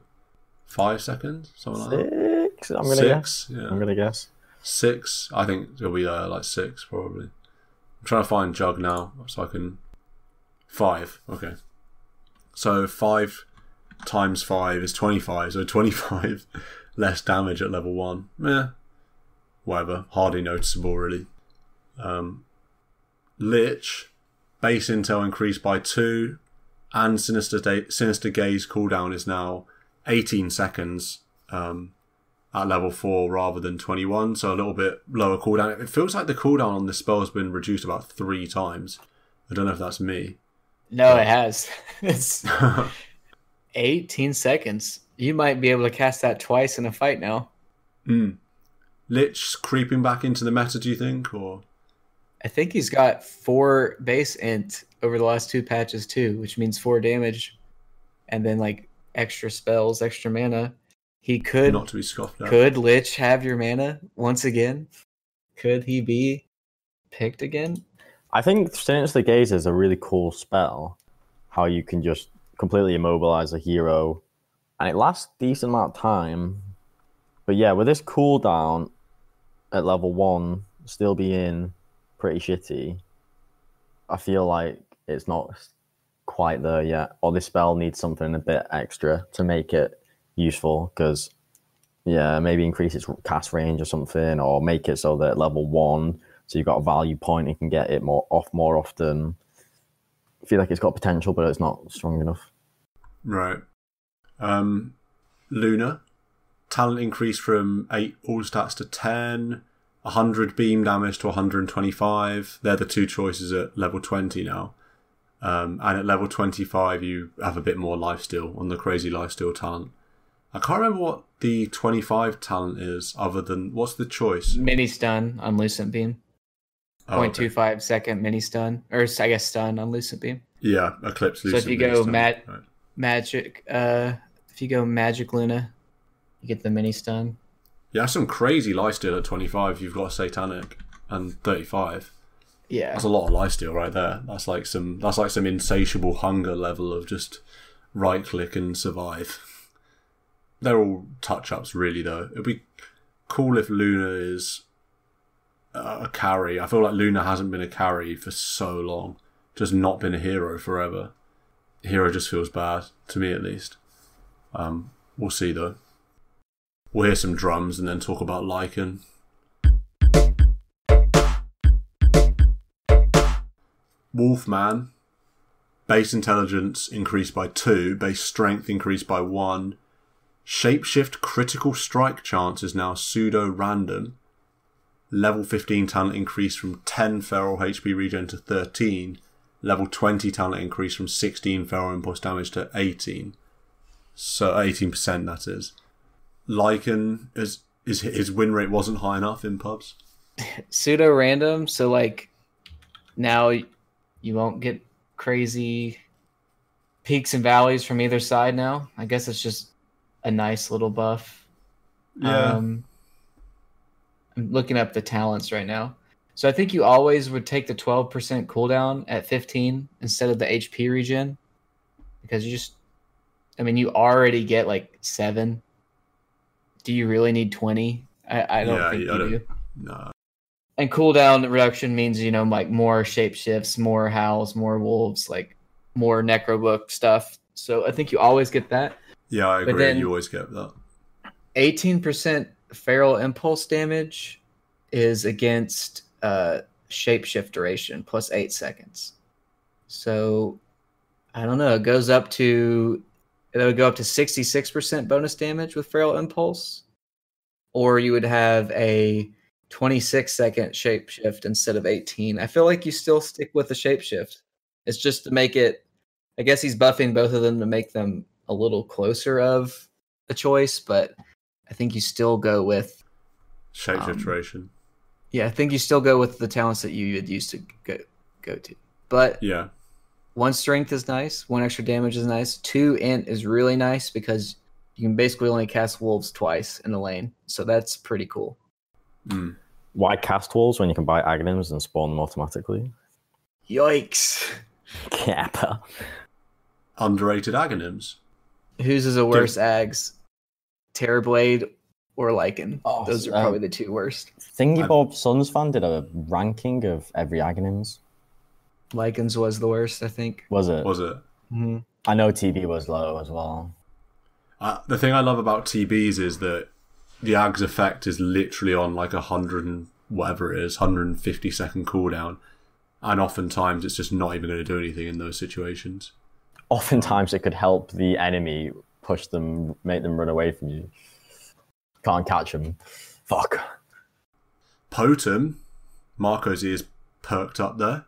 5 seconds, something like that. 6. I'm gonna guess. Yeah. I'm gonna guess 6. I think it'll be like 6 probably. I'm trying to find Jug now so I can. 5. Okay. So 5 times 5 is 25. So 25 less damage at level 1. Whatever. Hardly noticeable, really. Lich, base intel increased by 2, and Sinister Gaze cooldown is now 18 seconds at level 4 rather than 21, so a little bit lower cooldown. It feels like the cooldown on this spell has been reduced about 3 times. I don't know if that's me. No, it has. It's 18 seconds. You might be able to cast that twice in a fight now. Lich creeping back into the meta, do you think? Or I think he's got 4 base int over the last 2 patches too, which means 4 damage, and then like extra spells, extra mana. He could not to be scoffed at. Could Lich have your mana once again? Could he be picked again? I think Sinister Gaze is a really cool spell. How you can just completely immobilize a hero, and it lasts a decent amount of time. But yeah, with this cooldown at level 1 still being pretty shitty, I feel like it's not quite there yet. Or this spell needs something a bit extra to make it useful, because maybe increase its cast range or something, or make it so that level 1, so you've got a value point, you can get it more often. I feel like it's got potential, but it's not strong enough. Right. Luna, talent increase from 8 all stats to 10, 100 beam damage to 125. They're the 2 choices at level 20 now. And at level 25, you have a bit more lifesteal on the crazy lifesteal talent. I can't remember what the 25 talent is, other than, what's the choice? Mini stun on Lucent Beam. 0.25 second mini stun, or I guess stun on Lucent Beam. Yeah, Eclipse Lucent. So if you go magic, if you go Magic Luna, you get the mini stun. Yeah, that's some crazy lifesteal at 25. You've got Satanic, and 35. Yeah, that's a lot of lifesteal right there. That's like some insatiable hunger level of just right click and survive. They're all touch ups, really. Though it'd be cool if Luna is a carry. I feel like Luna hasn't been a carry for so long, just not been a hero forever. Hero just feels bad to me, at least. We'll see though. We'll hear some drums and then talk about Lycan. Wolfman, base intelligence increased by 2, base strength increased by 1. Shapeshift critical strike chance is now pseudo random. Level 15 talent increase from 10 feral HP regen to 13. Level 20 talent increase from 16 feral impulse damage to 18. So 18%, that is. Lycan, his win rate wasn't high enough in pubs. Pseudo random, so like now you won't get crazy peaks and valleys from either side now. I guess it's just a nice little buff. Yeah. I'm looking up the talents right now. So I think you always would take the 12% cooldown at 15 instead of the HP regen, because you already get like 7. Do you really need 20? I don't think you do. No. And cooldown reduction means, like more shapeshifts, more howls, more wolves, like more necrobook stuff. So I think you always get that. Yeah, I agree. You always get that. 18% feral impulse damage is against shapeshift duration plus 8 seconds. So I don't know. It would go up to 66% bonus damage with feral impulse, or you would have a 26-second shapeshift instead of 18. I feel like you still stick with the shapeshift. It's just to make it. I guess he's buffing both of them to make them a little closer of a choice, but I think you still go with shapeshift duration. Yeah, I think you still go with the talents that you had used to go to. But yeah, 1 strength is nice, 1 extra damage is nice, 2 int is really nice because you can basically only cast wolves twice in a lane, so that's pretty cool. Why cast wolves when you can buy Aghanims and spawn them automatically? Yikes! Kappa. underrated agonyms. Whose is the worst ags? Terrorblade or Lycan? Oh, Those are probably the two worst. Thingy Bob Suns fan did a ranking of every agonyms. Lycan's was the worst, I think. Was it? Was it? Mm-hmm. I know TB was low as well. The thing I love about TBs is that the Ag's effect is literally on like 100 and whatever it is, 150 second cooldown. And oftentimes it's just not even going to do anything in those situations. Oftentimes it could help the enemy push them, make them run away from you. Can't catch them. Fuck. Potem, Marco's ears perked up there.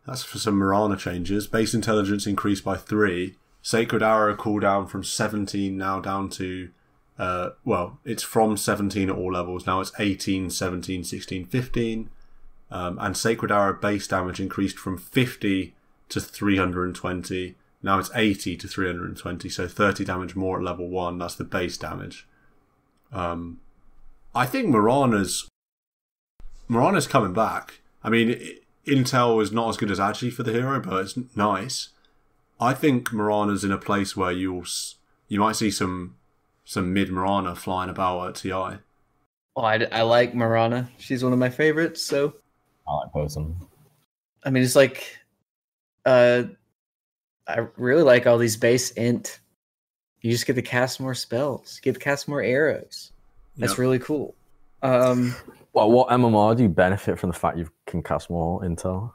That's for some Mirana changes. Base intelligence increased by 3. Sacred Arrow cooldown from 17 now down to... it's from 17 at all levels. Now it's 18, 17, 16, 15. And Sacred Arrow base damage increased from 50 to 320. Now it's 80 to 320. So 30 damage more at level 1. That's the base damage. I think Mirana's coming back. I mean, Intel is not as good as Agi for the hero, but it's nice. I think Mirana's in a place where you might see some mid Mirana flying about at TI. Well, I like Mirana. She's one of my favorites, so... I like Potem. I mean, it's like... I really like all these base int. You just get to cast more spells. You get to cast more arrows. That's really cool. Well, what MMR do you benefit from the fact you can cast more intel?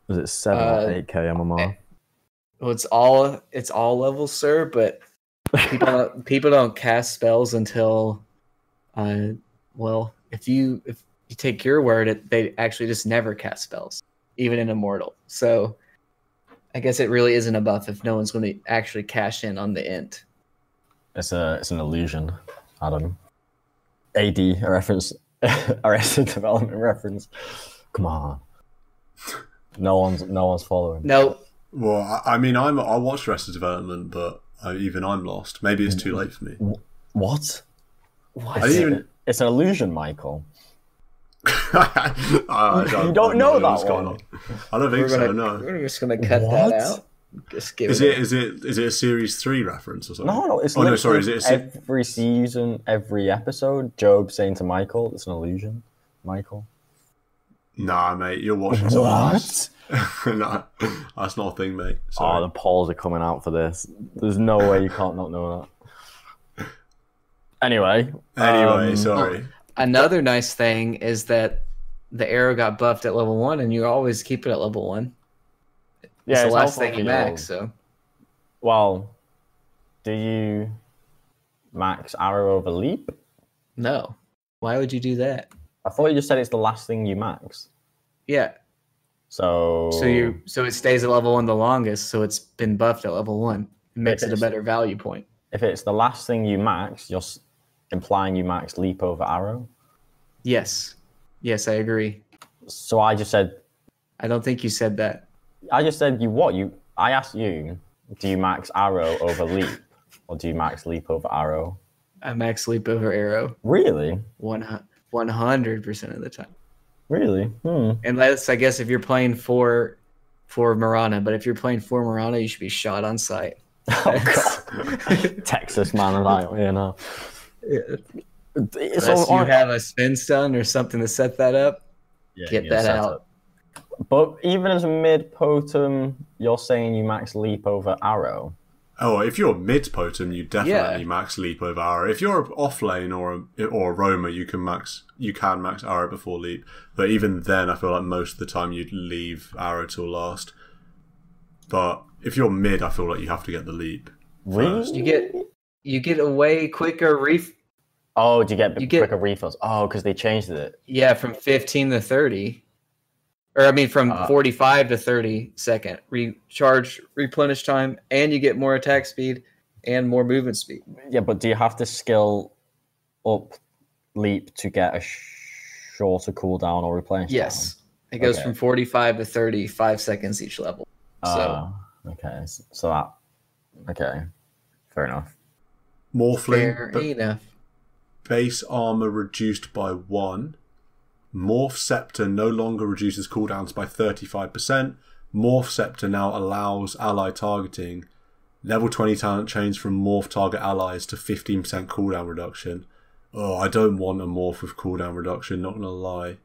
Is it 7 or 8k MMR? Well, it's all levels, sir, but people don't cast spells until if you take your word, they actually just never cast spells, even in Immortal. So I guess it really isn't a buff if no one's going to actually cash in on the int. It's an illusion, Adam. AD, a reference, Arrested Development reference. Come on. No one's following. No. Well, I mean, I watched Arrested Development, but even I'm lost. Maybe it's too late for me. What? I didn't even... It's an illusion, Michael. You don't know that one. I don't think so. No. We're just gonna cut that out. Just give is it a series 3 reference or something? No, it's sorry. Is it every season, every episode? Job saying to Michael, "It's an illusion." Michael. Nah, mate, you're watching something else. Nah, that's not a thing, mate. Sorry. Oh, the polls are coming out for this. There's no way you can't not know that. Anyway, sorry. Another nice thing is that the arrow got buffed at level 1, and you always keep it at level 1. Yeah, it's the last thing you max. So, well, do you max arrow over leap? No. Why would you do that? I thought you just said it's the last thing you max. Yeah. So it stays at level 1 the longest. So it's been buffed at level 1. It makes it a better value point. If it's the last thing you max, you're implying you max leap over arrow. Yes, I agree. So I just said. I don't think you said that. I just said I asked you, do you max arrow over leap, or do you max leap over arrow? I max leap over arrow. Really? 100% of the time. Really? Unless, I guess, if you're playing for Mirana, but if you're playing for Mirana, you should be shot on sight. Oh God! Texas man, you know. Unless you have a spin stun or something to set that up, get that out. But even as a mid Potem, you're saying you max leap over arrow. Oh, if you're mid Potem, you definitely max leap over arrow. If you're off lane or a roamer, you can max arrow before leap. But even then, I feel like most of the time you'd leave arrow till last. But if you're mid, I feel like you have to get the leap. Really? You get a way quicker Oh, do you get quicker refills? Oh, because they changed it. Yeah, from 15 to 30. Or, I mean, from 45 to 30 second. Recharge, replenish time, and you get more attack speed and more movement speed. Yeah, but do you have to skill up leap to get a shorter cooldown or replenish Yes. time? It goes from 45 to 35 seconds each level. Okay. So that... Okay. Fair enough. Morphling. Fair enough. Base armor reduced by 1. Morph Scepter no longer reduces cooldowns by 35%. Morph Scepter now allows ally targeting Level 20 talent change from morph target allies to 15% cooldown reduction. Oh, I don't want a morph with cooldown reduction, not gonna lie.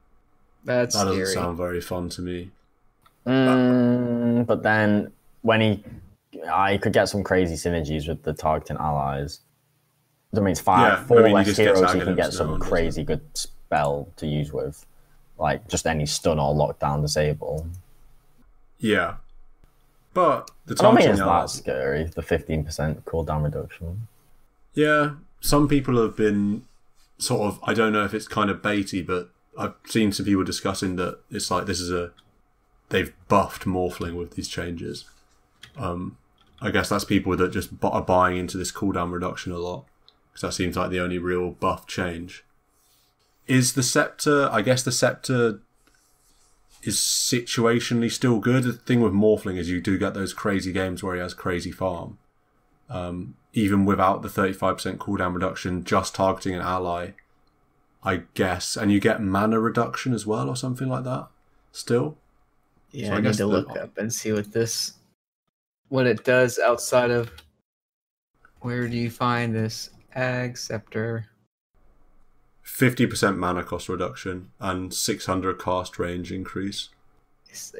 That doesn't sound very fun to me. But then when I could get some crazy synergies with the targeting allies. That means four less heroes, you can get some crazy good spell to use with. Like just any stun or lockdown disable. Yeah. But the I don't think it's that scary, the 15% cooldown reduction. Yeah, some people have been sort of, I don't know if it's kind of baity, but I've seen some people discussing that it's like they've buffed Morphling with these changes. I guess that's people that just are buying into this cooldown reduction a lot, because that seems like the only real buff change. Is the Scepter, I guess the Scepter is situationally still good. The thing with Morphling is you do get those crazy games where he has crazy farm. Even without the 35% cooldown reduction, just targeting an ally, I guess. And you get mana reduction as well or something like that still. Yeah, so I need to look up and see what it does outside of... Where do you find this? Ag Scepter. 50% mana cost reduction and 600 cast range increase.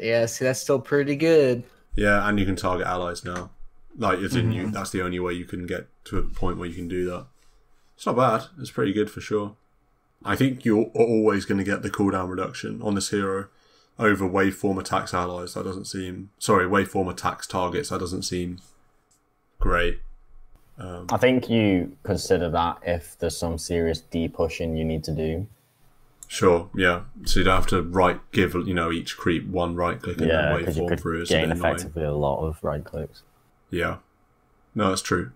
Yeah, see, that's still pretty good. Yeah, and you can target allies now. Like, that's the only way you can get to a point where you can do that. It's not bad. It's pretty good for sure. I think you're always going to get the cooldown reduction on this hero over waveform attacks allies. That doesn't seem... Sorry, waveform attacks targets. That doesn't seem great. I think you consider that if there's some serious D-pushing you need to do. Sure, yeah. So you'd have to give each creep one right click and then waveform through. Gain effectively a lot of right clicks. Yeah. No, that's true.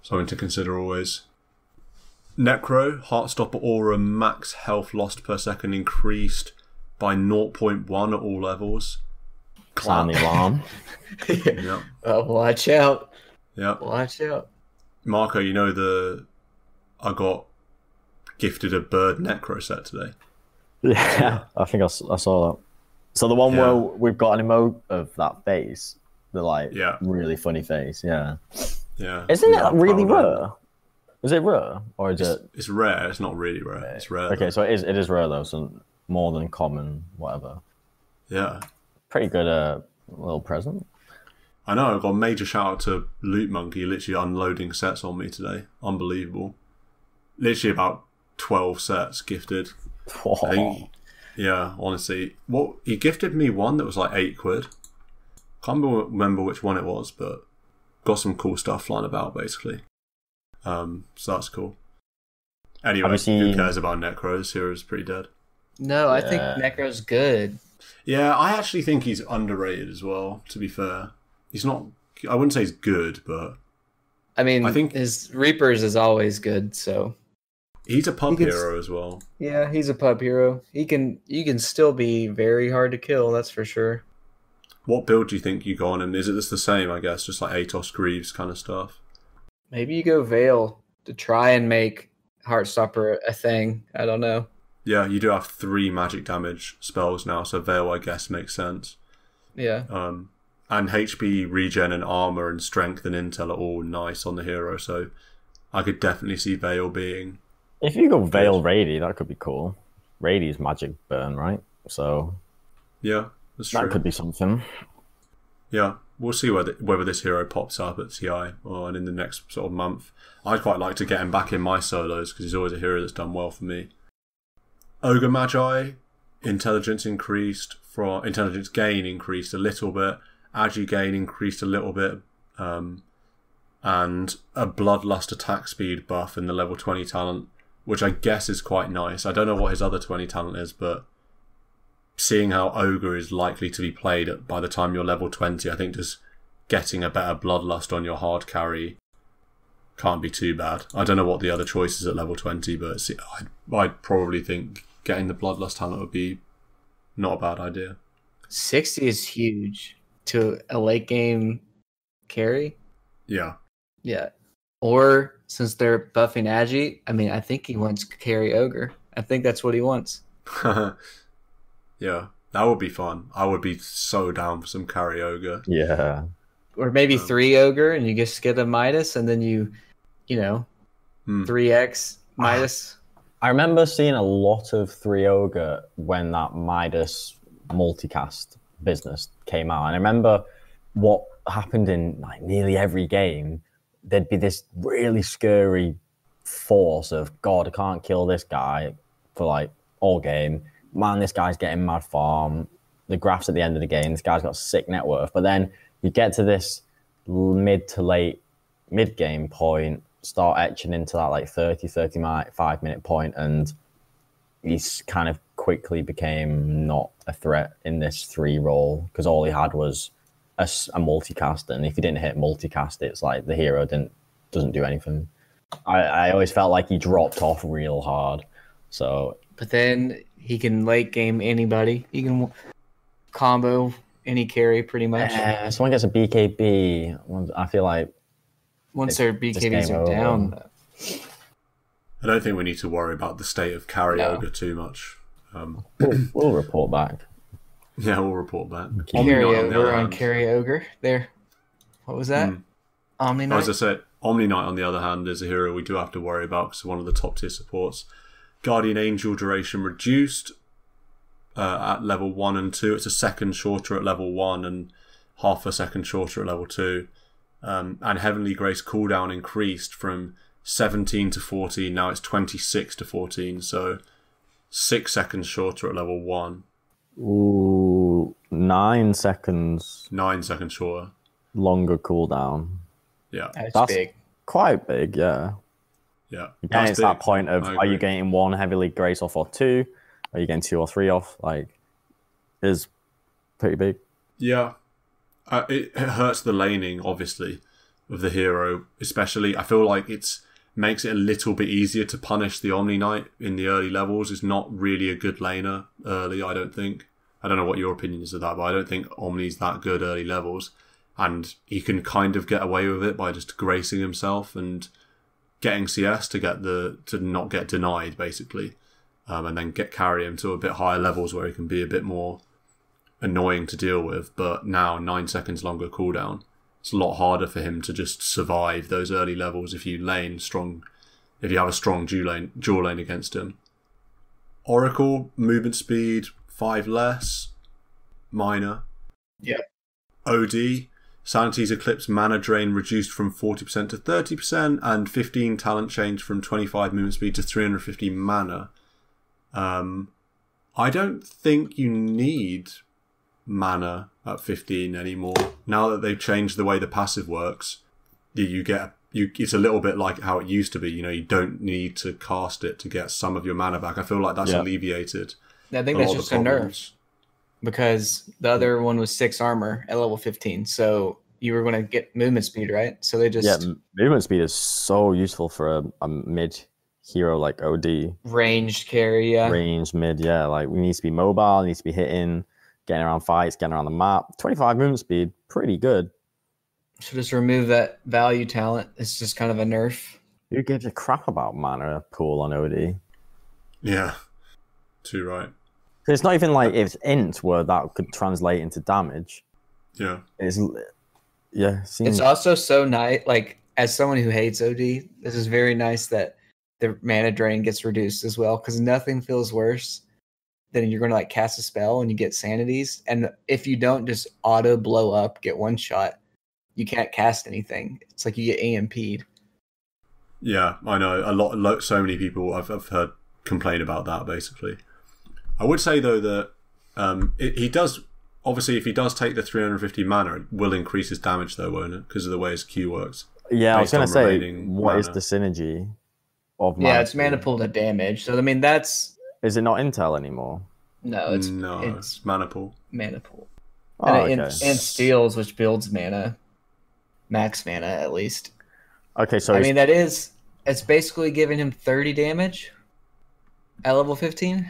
Something to consider always. Necro, Heartstopper Aura max health lost per second increased by 0.1 at all levels. Clown the alarm. Yeah. Watch out. Yeah. Watch out. Marco, I got gifted a bird necro set today. Yeah, I think I saw that. So the one where we've got an emote of that face, the really funny face, yeah. Isn't it really rare? Is it rare or is it? It's rare. It's not really rare. It's rare. Okay, so it is rare though. So more than common, whatever. Yeah. Pretty good little present. I know, I got a major shout out to Loot Monkey literally unloading sets on me today. Unbelievable. Literally about 12 sets gifted. I think, yeah, honestly. He gifted me one that was like £8. Can't remember which one it was, but got some cool stuff flying about basically. So that's cool. Anyway, who cares about Necros? Hero's pretty dead. No, I think Necro's good. Yeah, I actually think he's underrated as well, to be fair. He's not... I wouldn't say he's good, but... I think his Reapers is always good, so... He's a pub hero as well. Yeah, he's a pub hero. You can still be very hard to kill, that's for sure. What build do you think you go on? And is it just the same, I guess? Just like Atos Greaves kind of stuff? Maybe you go Veil to try and make Heartstopper a thing. I don't know. Yeah, you do have 3 magic damage spells now, so Veil, I guess, makes sense. Yeah. And HP, regen, and armor, and strength, and intel are all nice on the hero, so I could definitely see Veil being... If you go Veil Rady, that could be cool. Rady's magic burn, right? So... Yeah, that's true. That could be something. Yeah, we'll see whether this hero pops up at TI and in the next sort of month. I'd quite like to get him back in my solos, because he's always a hero that's done well for me. Ogre Magi, intelligence gain increased a little bit. Agi gain increased a little bit, and a Bloodlust attack speed buff in the level 20 talent, which I guess is quite nice. I don't know what his other 20 talent is, but seeing how Ogre is likely to be played by the time you're level 20, I think just getting a better Bloodlust on your hard carry can't be too bad. I don't know what the other choice is at level 20, but I'd probably think getting the Bloodlust talent would be not a bad idea. 60 is huge to a late game carry. Yeah. Yeah. Or since they're buffing Agi, I think he wants to carry Ogre. I think that's what he wants. Yeah, that would be fun. I would be so down for some carry Ogre. Yeah. or maybe 3 ogre, and you just get a Midas, and then you know, 3x Midas. I remember seeing a lot of 3 ogre when that Midas multicast business came out, and I remember what happened in like nearly every game. There'd be this really scary force of, God, I can't kill this guy for like all game. Man, this guy's getting mad farm. The graphs at the end of the game, this guy's got sick net worth. But then you get to this mid to late mid game point, start etching into that like 35 minute point, and he's kind of quickly became not a threat in this 3 role because all he had was a multicast, and if he didn't hit multicast, it's like the hero doesn't do anything. I always felt like he dropped off real hard. So, but then he can late game anybody. He can combo any carry pretty much. Someone gets a BKB, I feel like once their BKBs are down. I don't think we need to worry about the state of carry ogre too much. We'll report back. Yeah, we'll report back. Carry ogre on carry ogre. There. What was that? Omni Knight? As I said, Omni Knight, on the other hand, is a hero we do have to worry about because one of the top tier supports. Guardian Angel duration reduced at level 1 and 2. It's a second shorter at level 1 and half a second shorter at level 2. And Heavenly Grace cooldown increased from 17 to 14. Now it's 26 to 14. So 6 seconds shorter at level 1. Ooh, 9 seconds. 9 seconds shorter. Longer cooldown. Yeah. That's big. Quite big, yeah. Yeah. Again, it's big. That point of, are you getting 1 Heavily Grace off or 2? Are you getting 2 or 3 off? Like, is pretty big. Yeah. It hurts the laning, obviously, of the hero. Especially, I feel like makes it a little bit easier to punish the Omni Knight in the early levels. It's not really a good laner early, I don't think. I don't know what your opinion is of that, but I don't think Omni's that good early levels. And he can kind of get away with it by just gracing himself and getting CS to not get denied, basically. And then carry him to a bit higher levels where he can be a bit more annoying to deal with. But now 9 seconds longer cooldown. It's a lot harder for him to just survive those early levels if you have a strong dual lane against him. Oracle, movement speed, 5 less. Minor. Yeah. OD, Sanity's Eclipse mana drain reduced from 40% to 30%, and 15 talent change from 25 movement speed to 350 mana. I don't think you need mana at 15 anymore. Now that they've changed the way the passive works, it's a little bit like how it used to be. You don't need to cast it to get some of your mana back. I feel like that's alleviated. I think that's just a nerf, because the other one was 6 armor at level 15, so you were going to get movement speed, right? So they just movement speed is so useful for a mid hero like OD. Ranged carry, Ranged mid, like we need to be mobile, needs to be hitting, getting around fights, getting around the map. 25 movement speed, pretty good. So just remove that value talent. It's just kind of a nerf. Who gives a crap about mana pool on OD? Yeah, too right. It's not even like it's int where that could translate into damage. Yeah. It's also so nice, like, as someone who hates OD, this is very nice that the mana drain gets reduced as well, because nothing feels worse than you're going to like cast a spell and you get sanities, and if you don't just auto blow up, get one shot, you can't cast anything. It's like you get AMP'd. Yeah, I know. So many people I've heard complain about that, basically. I would say, though, that he does... Obviously, if he does take the 350 mana, it will increase his damage, though, won't it? Because of the way his Q works. Yeah, I was going to say, what is the synergy of mana? Yeah, it's mana pool to damage. So, I mean, that's... Is it not intel anymore? No, it's mana pool. Mana pool. Oh, and steals, which builds mana. Max mana, at least. Okay, so... I mean, it's basically giving him 30 damage at level 15.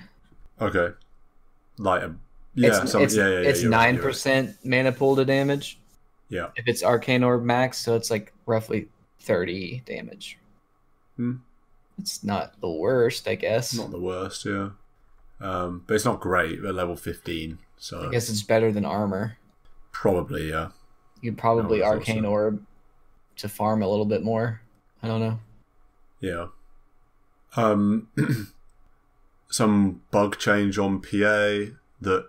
Okay. Like it's 9% mana pool to damage. Yeah. If it's Arcane Orb max, so it's like roughly 30 damage. It's not the worst, I guess. Not the worst, yeah. But it's not great at level 15. So I guess it's better than armor. Probably, yeah. You could probably I thought so. Arcane Orb to farm a little bit more. I don't know. Yeah. Some bug change on PA that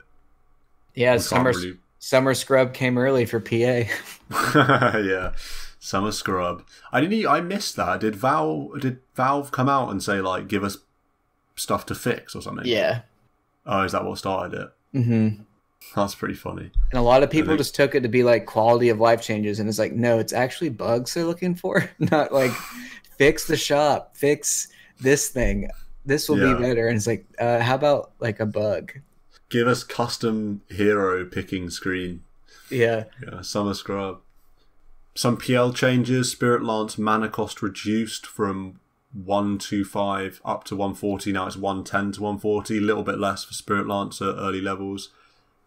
Yeah, we can't really... Summer Scrub came early for PA. Yeah, Summer Scrub. I missed that. Did Valve come out and say like give us stuff to fix or something? Yeah. Oh, is that what started it? Mm-hmm. That's pretty funny. And a lot of people just took it to be like quality of life changes, and it's like, no, it's actually bugs they're looking for, not like fix the shop, fix this thing. This will be better. And it's like, how about like a bug? Give us custom hero picking screen. Yeah. Yeah, Summer Scrub. Some PL changes. Spirit Lance mana cost reduced from 125 up to 140. Now it's 110 to 140. A little bit less for Spirit Lance at early levels.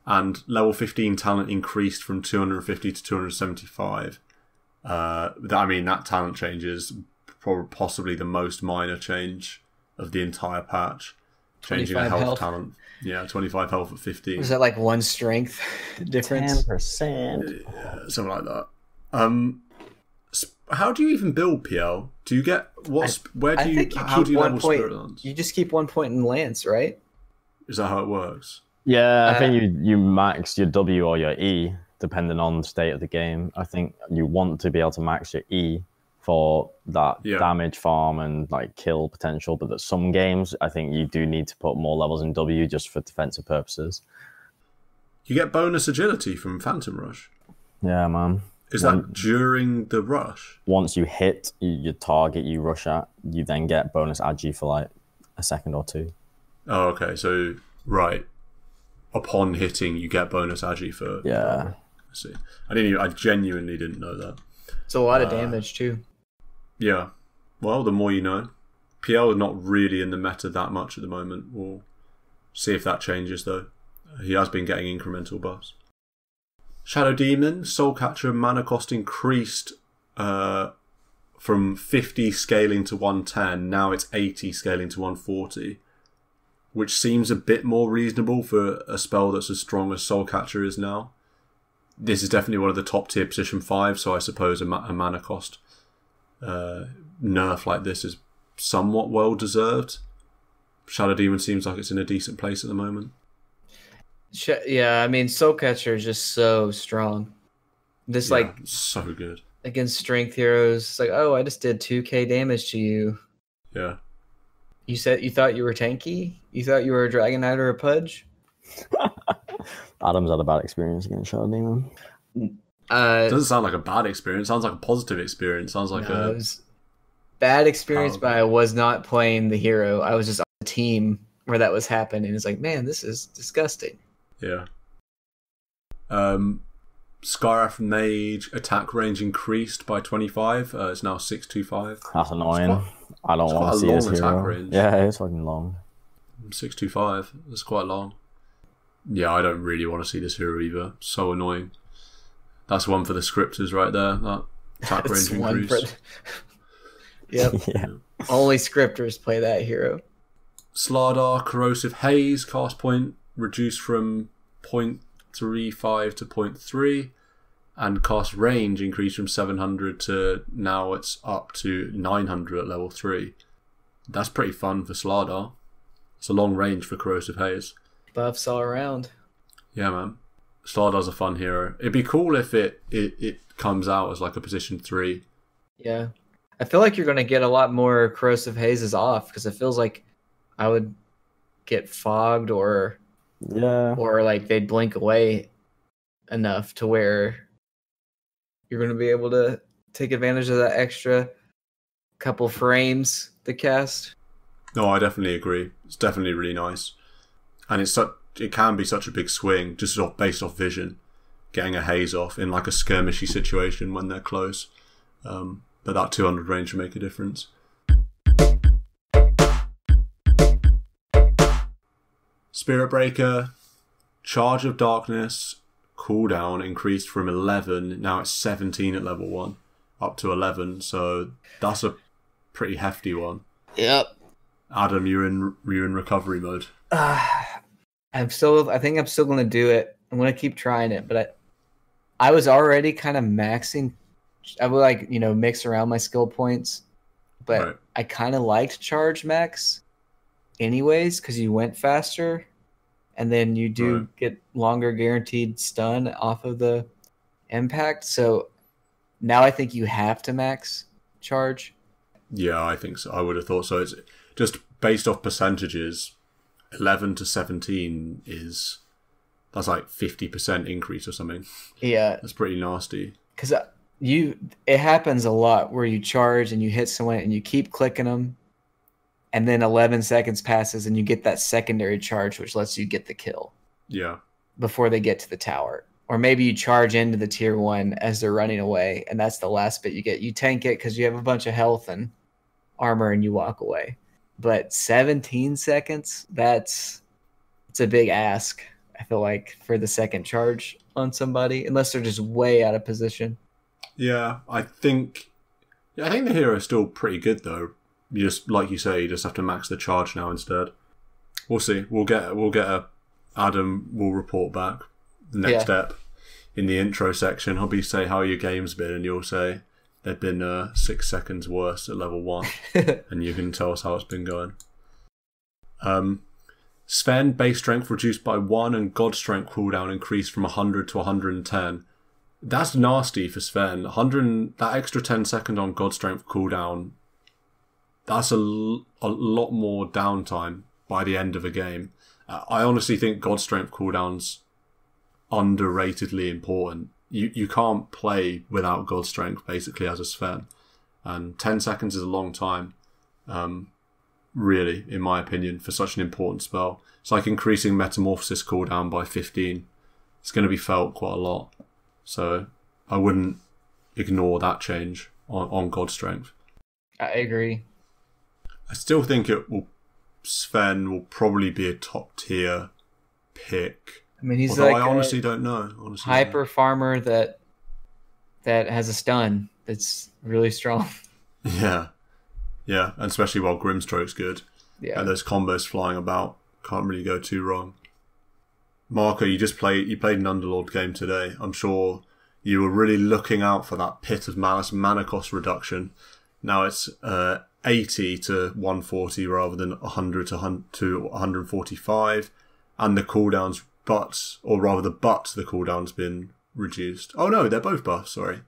And level 15 talent increased from 250 to 275. That talent change is possibly the most minor change of the entire patch. Changing a health talent. Yeah, 25 health at 15. Was that like one strength difference? 10%. Yeah, something like that. How do you even build PL? Do you get how do you level Spirit Lance? You just keep 1 point in Lance, right? Is that how it works? Yeah, I think you max your W or your E depending on the state of the game. I think you want to be able to max your E for that damage farm and like kill potential, but at some games I think you do need to put more levels in W just for defensive purposes. You get bonus agility from Phantom Rush. Yeah, man. Is that during the rush? Once you hit your target you rush at, you then get bonus agi for like a second or two. Oh, okay. So right. Upon hitting, you get bonus agi for... Yeah. I see. I genuinely didn't know that. It's a lot of damage, too. Yeah. Well, the more you know. PL is not really in the meta that much at the moment. We'll see if that changes, though. He has been getting incremental buffs. Shadow Demon, Soulcatcher mana cost increased from 50 scaling to 110. Now it's 80 scaling to 140. Which seems a bit more reasonable for a spell that's as strong as Soulcatcher is now. This is definitely one of the top tier position 5, so I suppose a mana cost nerf like this is somewhat well deserved. Shadow Demon seems like it's in a decent place at the moment. Yeah, I mean, Soulcatcher is just so strong. So good. Against strength heroes, it's like, oh, I just did 2k damage to you. Yeah. You said you thought you were tanky? You thought you were a Dragon Knight or a Pudge? Adam's had a bad experience against Shadow Demon. It doesn't sound like a bad experience. It sounds like a positive experience. It sounds like it was bad experience, but I was not playing the hero. I was just on the team where that was happening. It's like, man, this is disgusting. Yeah. Skyrath Mage attack range increased by 25. It's now 625. That's annoying. I don't want to see his hero. Range. Yeah, it's fucking long. 625. That's quite long. Yeah, I don't really want to see this hero either. So annoying. That's one for the scripters right there. That attack range increase. Yep. Yeah. Only scripters play that hero. Slardar Corrosive Haze cast point reduced from 0.35 to 0.3, and cast range increased from 700 to now it's up to 900 at level 3. That's pretty fun for Slardar. It's a long range for Corrosive Haze. Buffs all around. Yeah, man. Slardar's a fun hero. It'd be cool if it comes out as like a position 3. Yeah. I feel like you're going to get a lot more Corrosive Hazes off, because it feels like I would get fogged or like they'd blink away enough to where you're going to be able to take advantage of that extra couple frames to cast. No, I definitely agree. It's definitely really nice. And it can be such a big swing just based off vision, getting a haze off in like a skirmishy situation when they're close. But that 200 range will make a difference. Spirit Breaker, Charge of Darkness, cooldown increased from 11, now it's 17 at level 1, up to 11, so that's a pretty hefty one. Yep. Adam, you're in recovery mode. I think I'm still going to do it. I'm going to keep trying it, but I was already kind of maxing. I would like, mix around my skill points, but Right. I kind of liked charge max anyways because you went faster, and then you do Right. get longer guaranteed stun off of the impact. So now I think you have to max charge. Yeah, I think so. I would have thought so. It's just based off percentages. 11 to 17 that's like 50% increase or something. Yeah, That's pretty nasty. because it happens a lot where you charge and you hit someone and you keep clicking them, and then 11 seconds passes and you get that secondary charge, which lets you get the kill Yeah. before they get to the tower. Or maybe you charge into the tier 1 as they're running away, and that's the last bit you get. You tank it because you have a bunch of health and armor and you walk away. But 17 seconds, it's a big ask, I feel like, for the second charge on somebody, unless they're just way out of position. Yeah, I think the hero is still pretty good though. You just, like you say, you just have to max the charge now instead. We'll see. We'll get Adam will report back the next step in the intro section. He'll say how your game's been, and you'll say they've been 6 seconds worse at level 1, and you can tell us how it's been going. Sven base strength reduced by 1 and God strength cooldown increased from 100 to 110. That's nasty for Sven. That extra 10 second on God strength cooldown. That's a lot more downtime by the end of a game. I honestly think God strength cooldown's underratedly important. You can't play without God strength basically as a Sven, and 10 seconds is a long time. Really, in my opinion, for such an important spell. It's like increasing Metamorphosis cooldown by 15. It's going to be felt quite a lot. So I wouldn't ignore that change on God Strength. I agree. I still think Sven will probably be a top tier pick. I mean, he's Although like I honestly don't know. Hyper farmer that has a stun that's really strong. Yeah. Yeah, and especially while Grimstroke's good. Yeah. And those combos flying about. Can't really go too wrong. Marco, you played an Underlord game today. I'm sure you were really looking out for that Pit of Malice mana cost reduction. Now it's 80 to 140 rather than 100 to 145. And the cooldowns the cooldown's been reduced. Oh no, they're both buffs, sorry.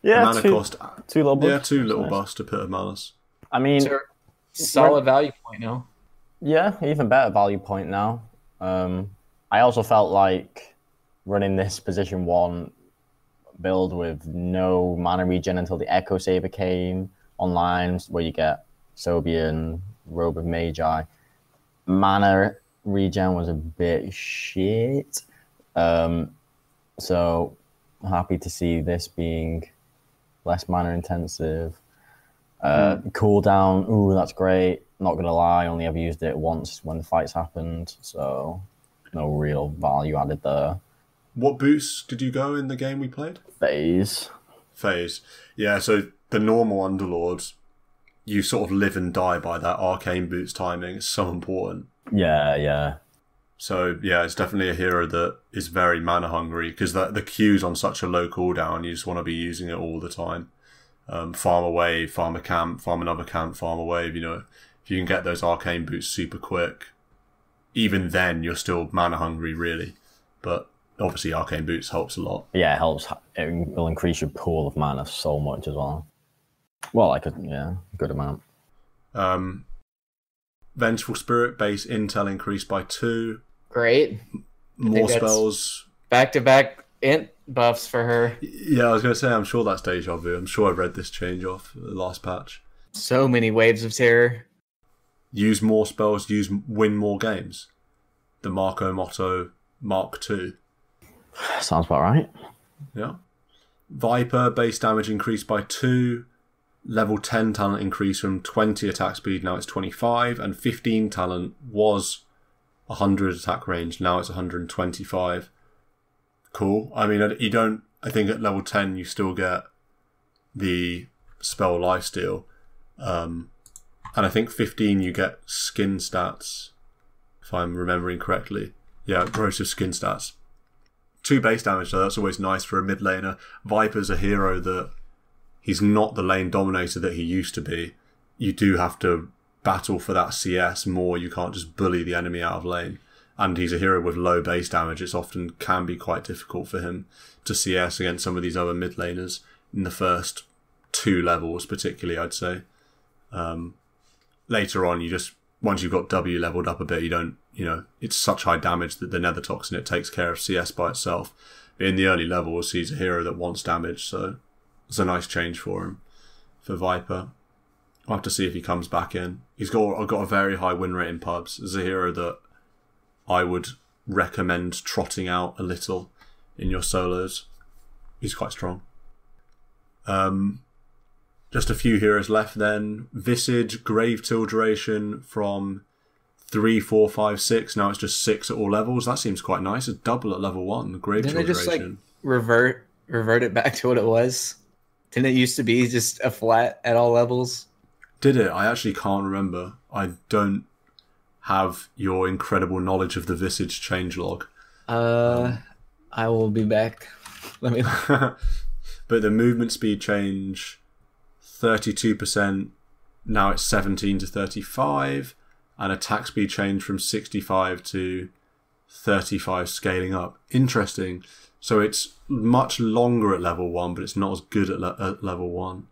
Yeah, mana cost. Two little buffs. Yeah, two little Nice. buffs to Pit of Malice. I mean, solid value point now. Yeah, even better value point now. I also felt like running this position 1 build with no mana regen until the Echo Saber came online, where you get Sobian, Robe of Magi. Mana regen was a bit shit. So happy to see this being less mana intensive. Cooldown, ooh, that's great. Not gonna lie, I only ever used it once when the fights happened, so no real value added there. What boots did you go in the game we played? Phase. Yeah, so the normal Underlords, you sort of live and die by that arcane boots timing. It's so important. Yeah. So yeah, it's definitely a hero that is very mana hungry, because the Q's on such a low cooldown, you just want to be using it all the time. Farm a wave, farm a camp, farm another camp, farm a wave. If you can get those arcane boots super quick, even then you're still mana hungry really. But obviously arcane boots helps a lot. Yeah, it helps. It will increase your pool of mana so much as well. Well, a good amount. Vengeful Spirit base intel increased by 2. Great. More spells. Back-to-back int buffs for her. Yeah, I was going to say, I'm sure that's deja vu. I'm sure I read this change off the last patch. So many waves of terror. Use more spells, win more games. The Marco motto, Mark II. Sounds about right. Yeah. Viper base damage increased by 2. Level 10 talent increase from 20 attack speed, now it's 25. And 15 talent was 100 attack range, now it's 125. Cool. I mean, I think at level 10 you still get the spell lifesteal. And I think 15 you get skin stats, if I'm remembering correctly. Yeah, corrosive skin stats. 2 base damage, so that's always nice for a mid laner. Viper's a hero that he's not the lane dominator that he used to be. You do have to battle for that CS more. You can't just bully the enemy out of lane. And he's a hero with low base damage. It's often can be quite difficult for him to CS against some of these other mid laners in the first 2 levels, particularly, I'd say. Later on, once you've got W leveled up a bit, it's such high damage that the Nether Toxin, it takes care of CS by itself. But in the early levels, he's a hero that wants damage, so it's a nice change for him, for Viper. I'll have to see if he comes back in. I've got a very high win rate in pubs. As a hero that I would recommend trotting out a little in your solos. He's quite strong. Just a few heroes left then. Visage, Grave Till duration from 3, 4, 5, 6. Now it's just 6 at all levels. That seems quite nice. It's double at level 1. Grave Till Didn't they just duration. revert it back to what it was? Didn't it used to be just a flat at all levels? Did it? I actually can't remember. I don't have your incredible knowledge of the Visage changelog. I will be back. Let me. But the movement speed change, 32%. Now it's 17 to 35, and attack speed change from 65 to 35, scaling up. Interesting. So it's much longer at level 1, but it's not as good at level 1.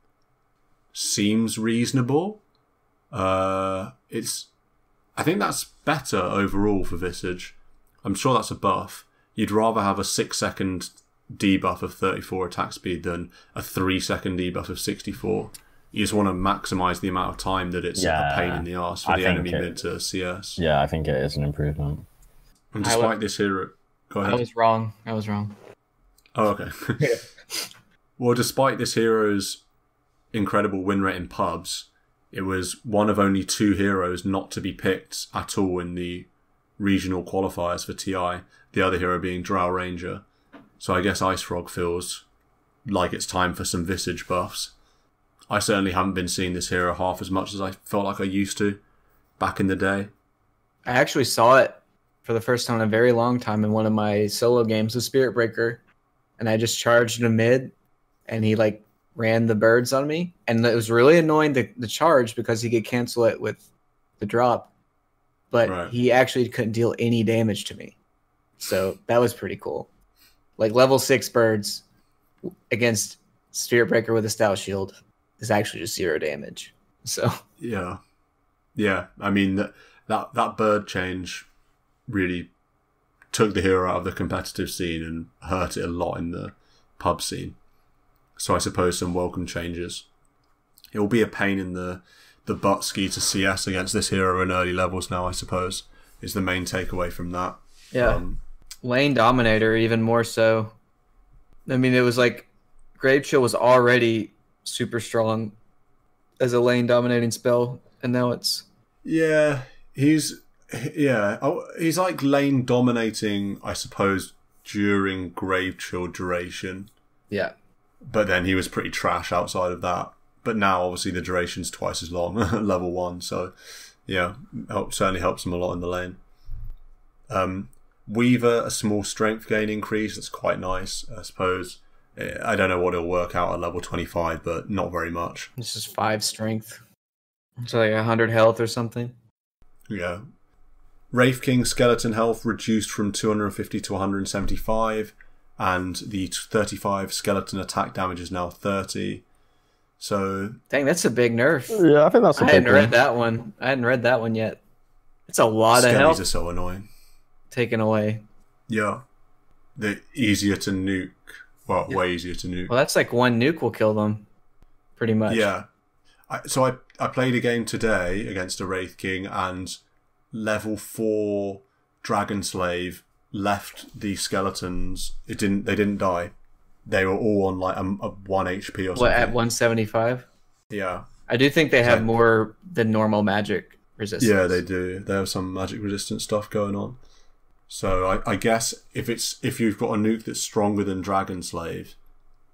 Seems reasonable. I think that's better overall for Visage. I'm sure that's a buff. You'd rather have a 6-second debuff of 34 attack speed than a 3-second debuff of 64. You just want to maximize the amount of time that it's a pain in the arse for the enemy mid to CS. Yeah, I think it is an improvement. And despite this hero... Go ahead. I was wrong. Oh, okay. Well, despite this hero's incredible win rate in pubs, it was one of only 2 heroes not to be picked at all in the regional qualifiers for TI, the other hero being Drow Ranger. So I guess Ice Frog feels like it's time for some Visage buffs. I certainly haven't been seeing this hero half as much as I felt like I used to back in the day. I actually saw it for the first time in a very long time in one of my solo games with Spirit Breaker, and I just charged him mid, and he ran the birds on me, and it was really annoying the charge because he could cancel it with the drop, but he actually couldn't deal any damage to me. So that was pretty cool. Level 6 birds against Spirit Breaker with a Stout Shield is actually just 0 damage. So yeah. I mean that bird change really took the hero out of the competitive scene and hurt it a lot in the pub scene. So I suppose some welcome changes. It will be a pain in the butt ski to CS against this hero in early levels now, I suppose, is the main takeaway from that. Yeah. Lane Dominator, even more so. I mean, it was Grave Chill was already super strong as a lane dominating spell, and now it's... Yeah, he's lane dominating, I suppose, during Grave Chill duration. Yeah. But then he was pretty trash outside of that. But now, obviously, the duration's twice as long at level 1. So, yeah, certainly helps him a lot in the lane. Weaver, a small strength gain increase. That's quite nice, I suppose. I don't know what it'll work out at level 25, but not very much. This is 5 strength. So 100 health or something. Yeah. Wraith King skeleton health reduced from 250 to 175. And the 35 skeleton attack damage is now 30. So... Dang, that's a big nerf. Yeah, I think that's a big I hadn't read that one yet. It's a lot of health. Skellies are so annoying. Taken away. Yeah. They're easier to nuke. Well, way easier to nuke. Well, that's one nuke will kill them. Pretty much. Yeah. So I played a game today against a Wraith King, and level 4 Dragon Slave left the skeletons. They didn't die. They were all on a 1 HP or something. What, at 175? Yeah. I do think they have more than normal magic resistance. Yeah, they do. They have some magic resistant stuff going on. So I guess if you've got a nuke that's stronger than Dragon Slave,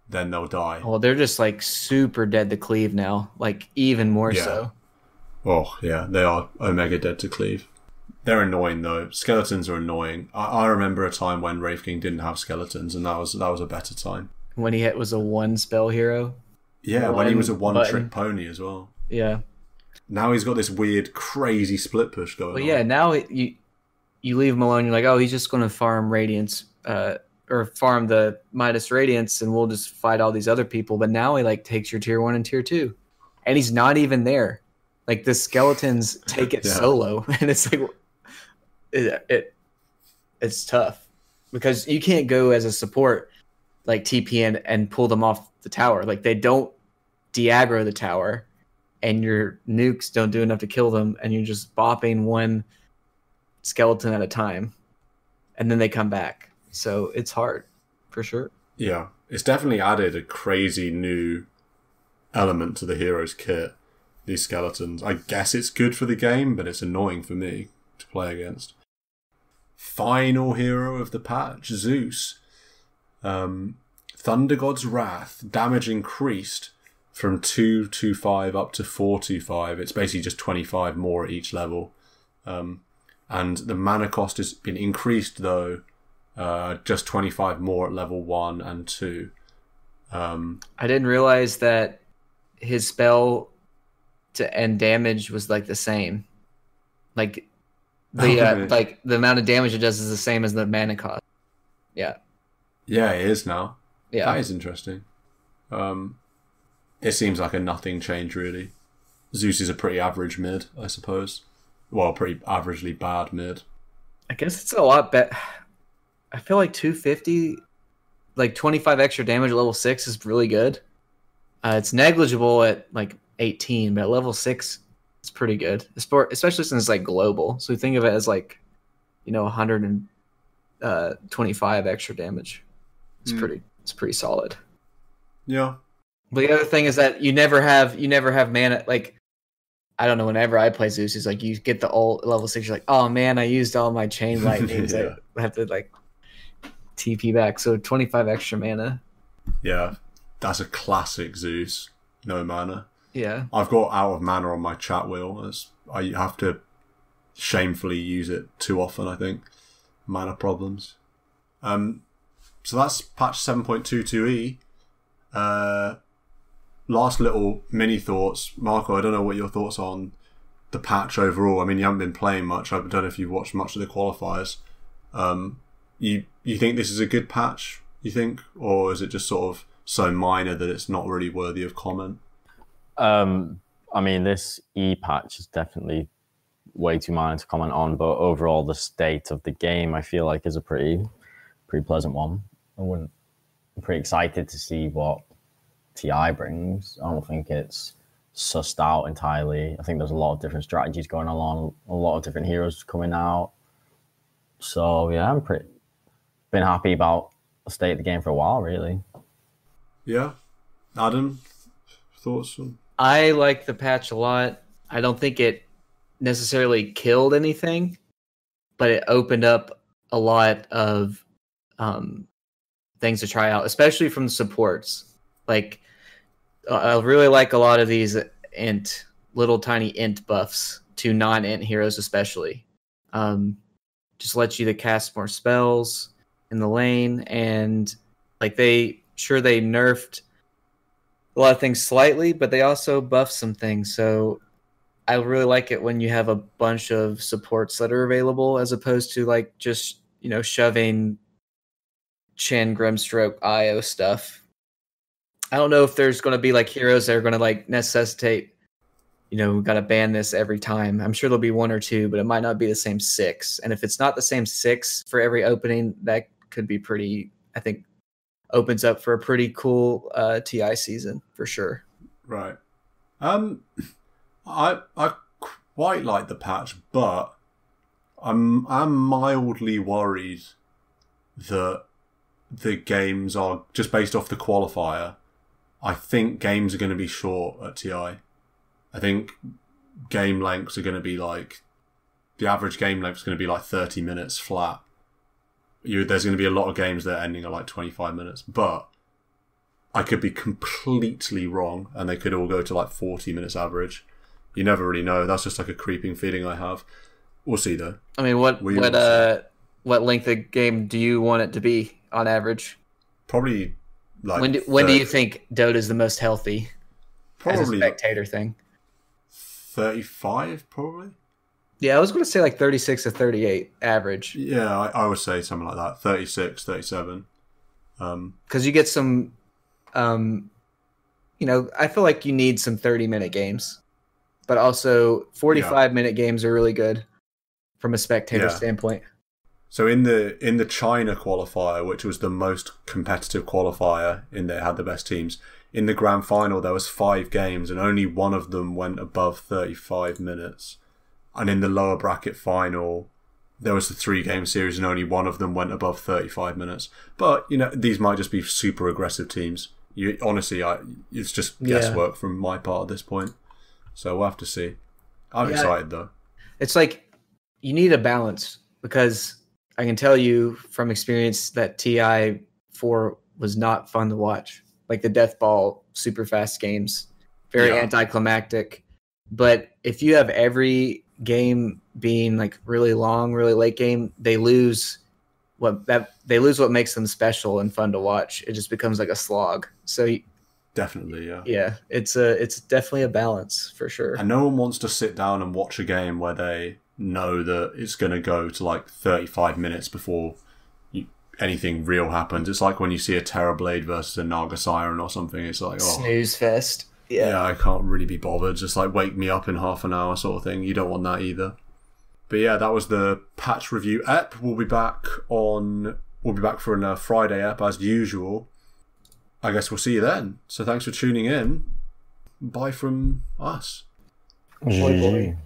then they'll die. Well, they're just super dead to cleave now. Even more so. Oh, yeah, they are Omega dead to cleave. They're annoying though. Skeletons are annoying. I remember a time when Wraith King didn't have skeletons, and that was a better time. When he was a one spell hero. Yeah, when he was a one-trick pony as well. Yeah. Now he's got this weird, crazy split push going on. Well, yeah, now you leave him alone. You're like, oh, he's just going to farm Radiance, or farm the Midas Radiance, and we'll just fight all these other people. But now he like takes your tier 1 and tier 2, and he's not even there. Like the skeletons take it solo, and it's like it's tough because you can't go as a support like TP and pull them off the tower. Like they don't de-aggro the tower, and your nukes don't do enough to kill them, and you're just bopping one skeleton at a time, and then they come back. So it's hard, for sure. Yeah, it's definitely added a crazy new element to the hero's kit, these skeletons. I guess it's good for the game, but it's annoying for me to play against. Final hero of the patch, Zeus. Thunder God's Wrath, damage increased from 225 up to 425. It's basically just 25 more at each level. And the mana cost has been increased though, just 25 more at level 1 and 2. I didn't realize that his spell to end damage was like the same. Like the like the amount of damage it does is the same as the mana cost. Yeah. Yeah, it is now. Yeah. That is interesting. It seems like a nothing change, really. Zeus is a pretty average mid, I suppose. Well, pretty averagely bad mid. I guess it's a lot better. I feel like 250, like 25 extra damage at level 6 is really good. It's negligible at like 18, but at level 6, it's pretty good. Especially since it's like global. So think of it as like, 125 extra damage. It's pretty solid. Yeah. But the other thing is that you never have mana. Like, I don't know. Whenever I play Zeus, it's like you get the ult level 6. You're like, oh man, I used all my chain lightnings. I have to like TP back. So 25 extra mana. Yeah, that's a classic Zeus. No mana. Yeah. I've got out of mana on my chat wheel as I have to shamefully use it too often. I think mana problems. So that's patch 7.22e. Last little mini thoughts. Marco, I don't know what your thoughts are on the patch overall. I mean, you haven't been playing much. I don't know if you've watched much of the qualifiers. You think this is a good patch, you think? Or is it just sort of so minor that it's not really worthy of comment? I mean, this E patch is definitely way too minor to comment on, but overall the state of the game, I feel like, is a pretty pleasant one. I'm pretty excited to see what TI brings. I don't think it's sussed out entirely. I think there's a lot of different strategies going along, a lot of different heroes coming out. So yeah, been happy about the state of the game for a while, really. Yeah. Adam, thoughts? I like the patch a lot. I don't think it necessarily killed anything, but it opened up a lot of things to try out, especially from the supports. Like, I really like a lot of these little tiny int buffs to non-int heroes, especially. Just lets you to cast more spells in the lane, and like they nerfed a lot of things slightly, but they also buffed some things. So I really like it when you have a bunch of supports that are available, as opposed to like just shoving Chen Grimstroke IO stuff. I don't know if there's going to be like heroes that are going to like necessitate, we got to ban this every time. I'm sure there'll be 1 or 2, but it might not be the same 6. And if it's not the same 6 for every opening, that could be opens up for a pretty cool TI season for sure. Right. I quite like the patch, but I'm mildly worried that the games are just based off the qualifier. I think games are going to be short at TI. I think game lengths are going to be like, the average game length is going to be like 30 minutes flat. There's going to be a lot of games that are ending at like 25 minutes, but I could be completely wrong and they could all go to like 40 minutes average. You never really know. That's just like a creeping feeling I have. We'll see though. I mean, what length of game do you want it to be on average? Probably like when do you think Dota is the most healthy? Probably as a spectator thing. 35, probably. Yeah, I was going to say like 36 to 38 average. Yeah, I would say something like that. 36, 37. Because you get some, I feel like you need some 30-minute games, but also 45-minute games are really good from a spectator standpoint. So in the China qualifier, which was the most competitive qualifier in there, had the best teams. In the grand final, there was 5 games, and only one of them went above 35 minutes. And in the lower bracket final, there was the 3-game series, and only one of them went above 35 minutes. But these might just be super aggressive teams. Honestly, it's just guesswork from my part at this point. So we'll have to see. I'm excited though. It's like you need a balance, because I can tell you from experience that TI4 was not fun to watch. Like the death ball, super fast games, very anticlimactic. But if you have every game being like really long, really late game, they lose what makes them special and fun to watch. It just becomes like a slog. So definitely, yeah, it's definitely a balance for sure. And no one wants to sit down and watch a game where they know that it's going to go to like 35 minutes before anything real happens. It's like when you see a Terrorblade versus a Naga Siren or something. It's like, snooze fest. Yeah, I can't really be bothered. Just like wake me up in half an hour sort of thing. You don't want that either. But yeah, that was the patch review ep. We'll be back for a Friday ep as usual. I guess we'll see you then. So thanks for tuning in. Bye from us. GG.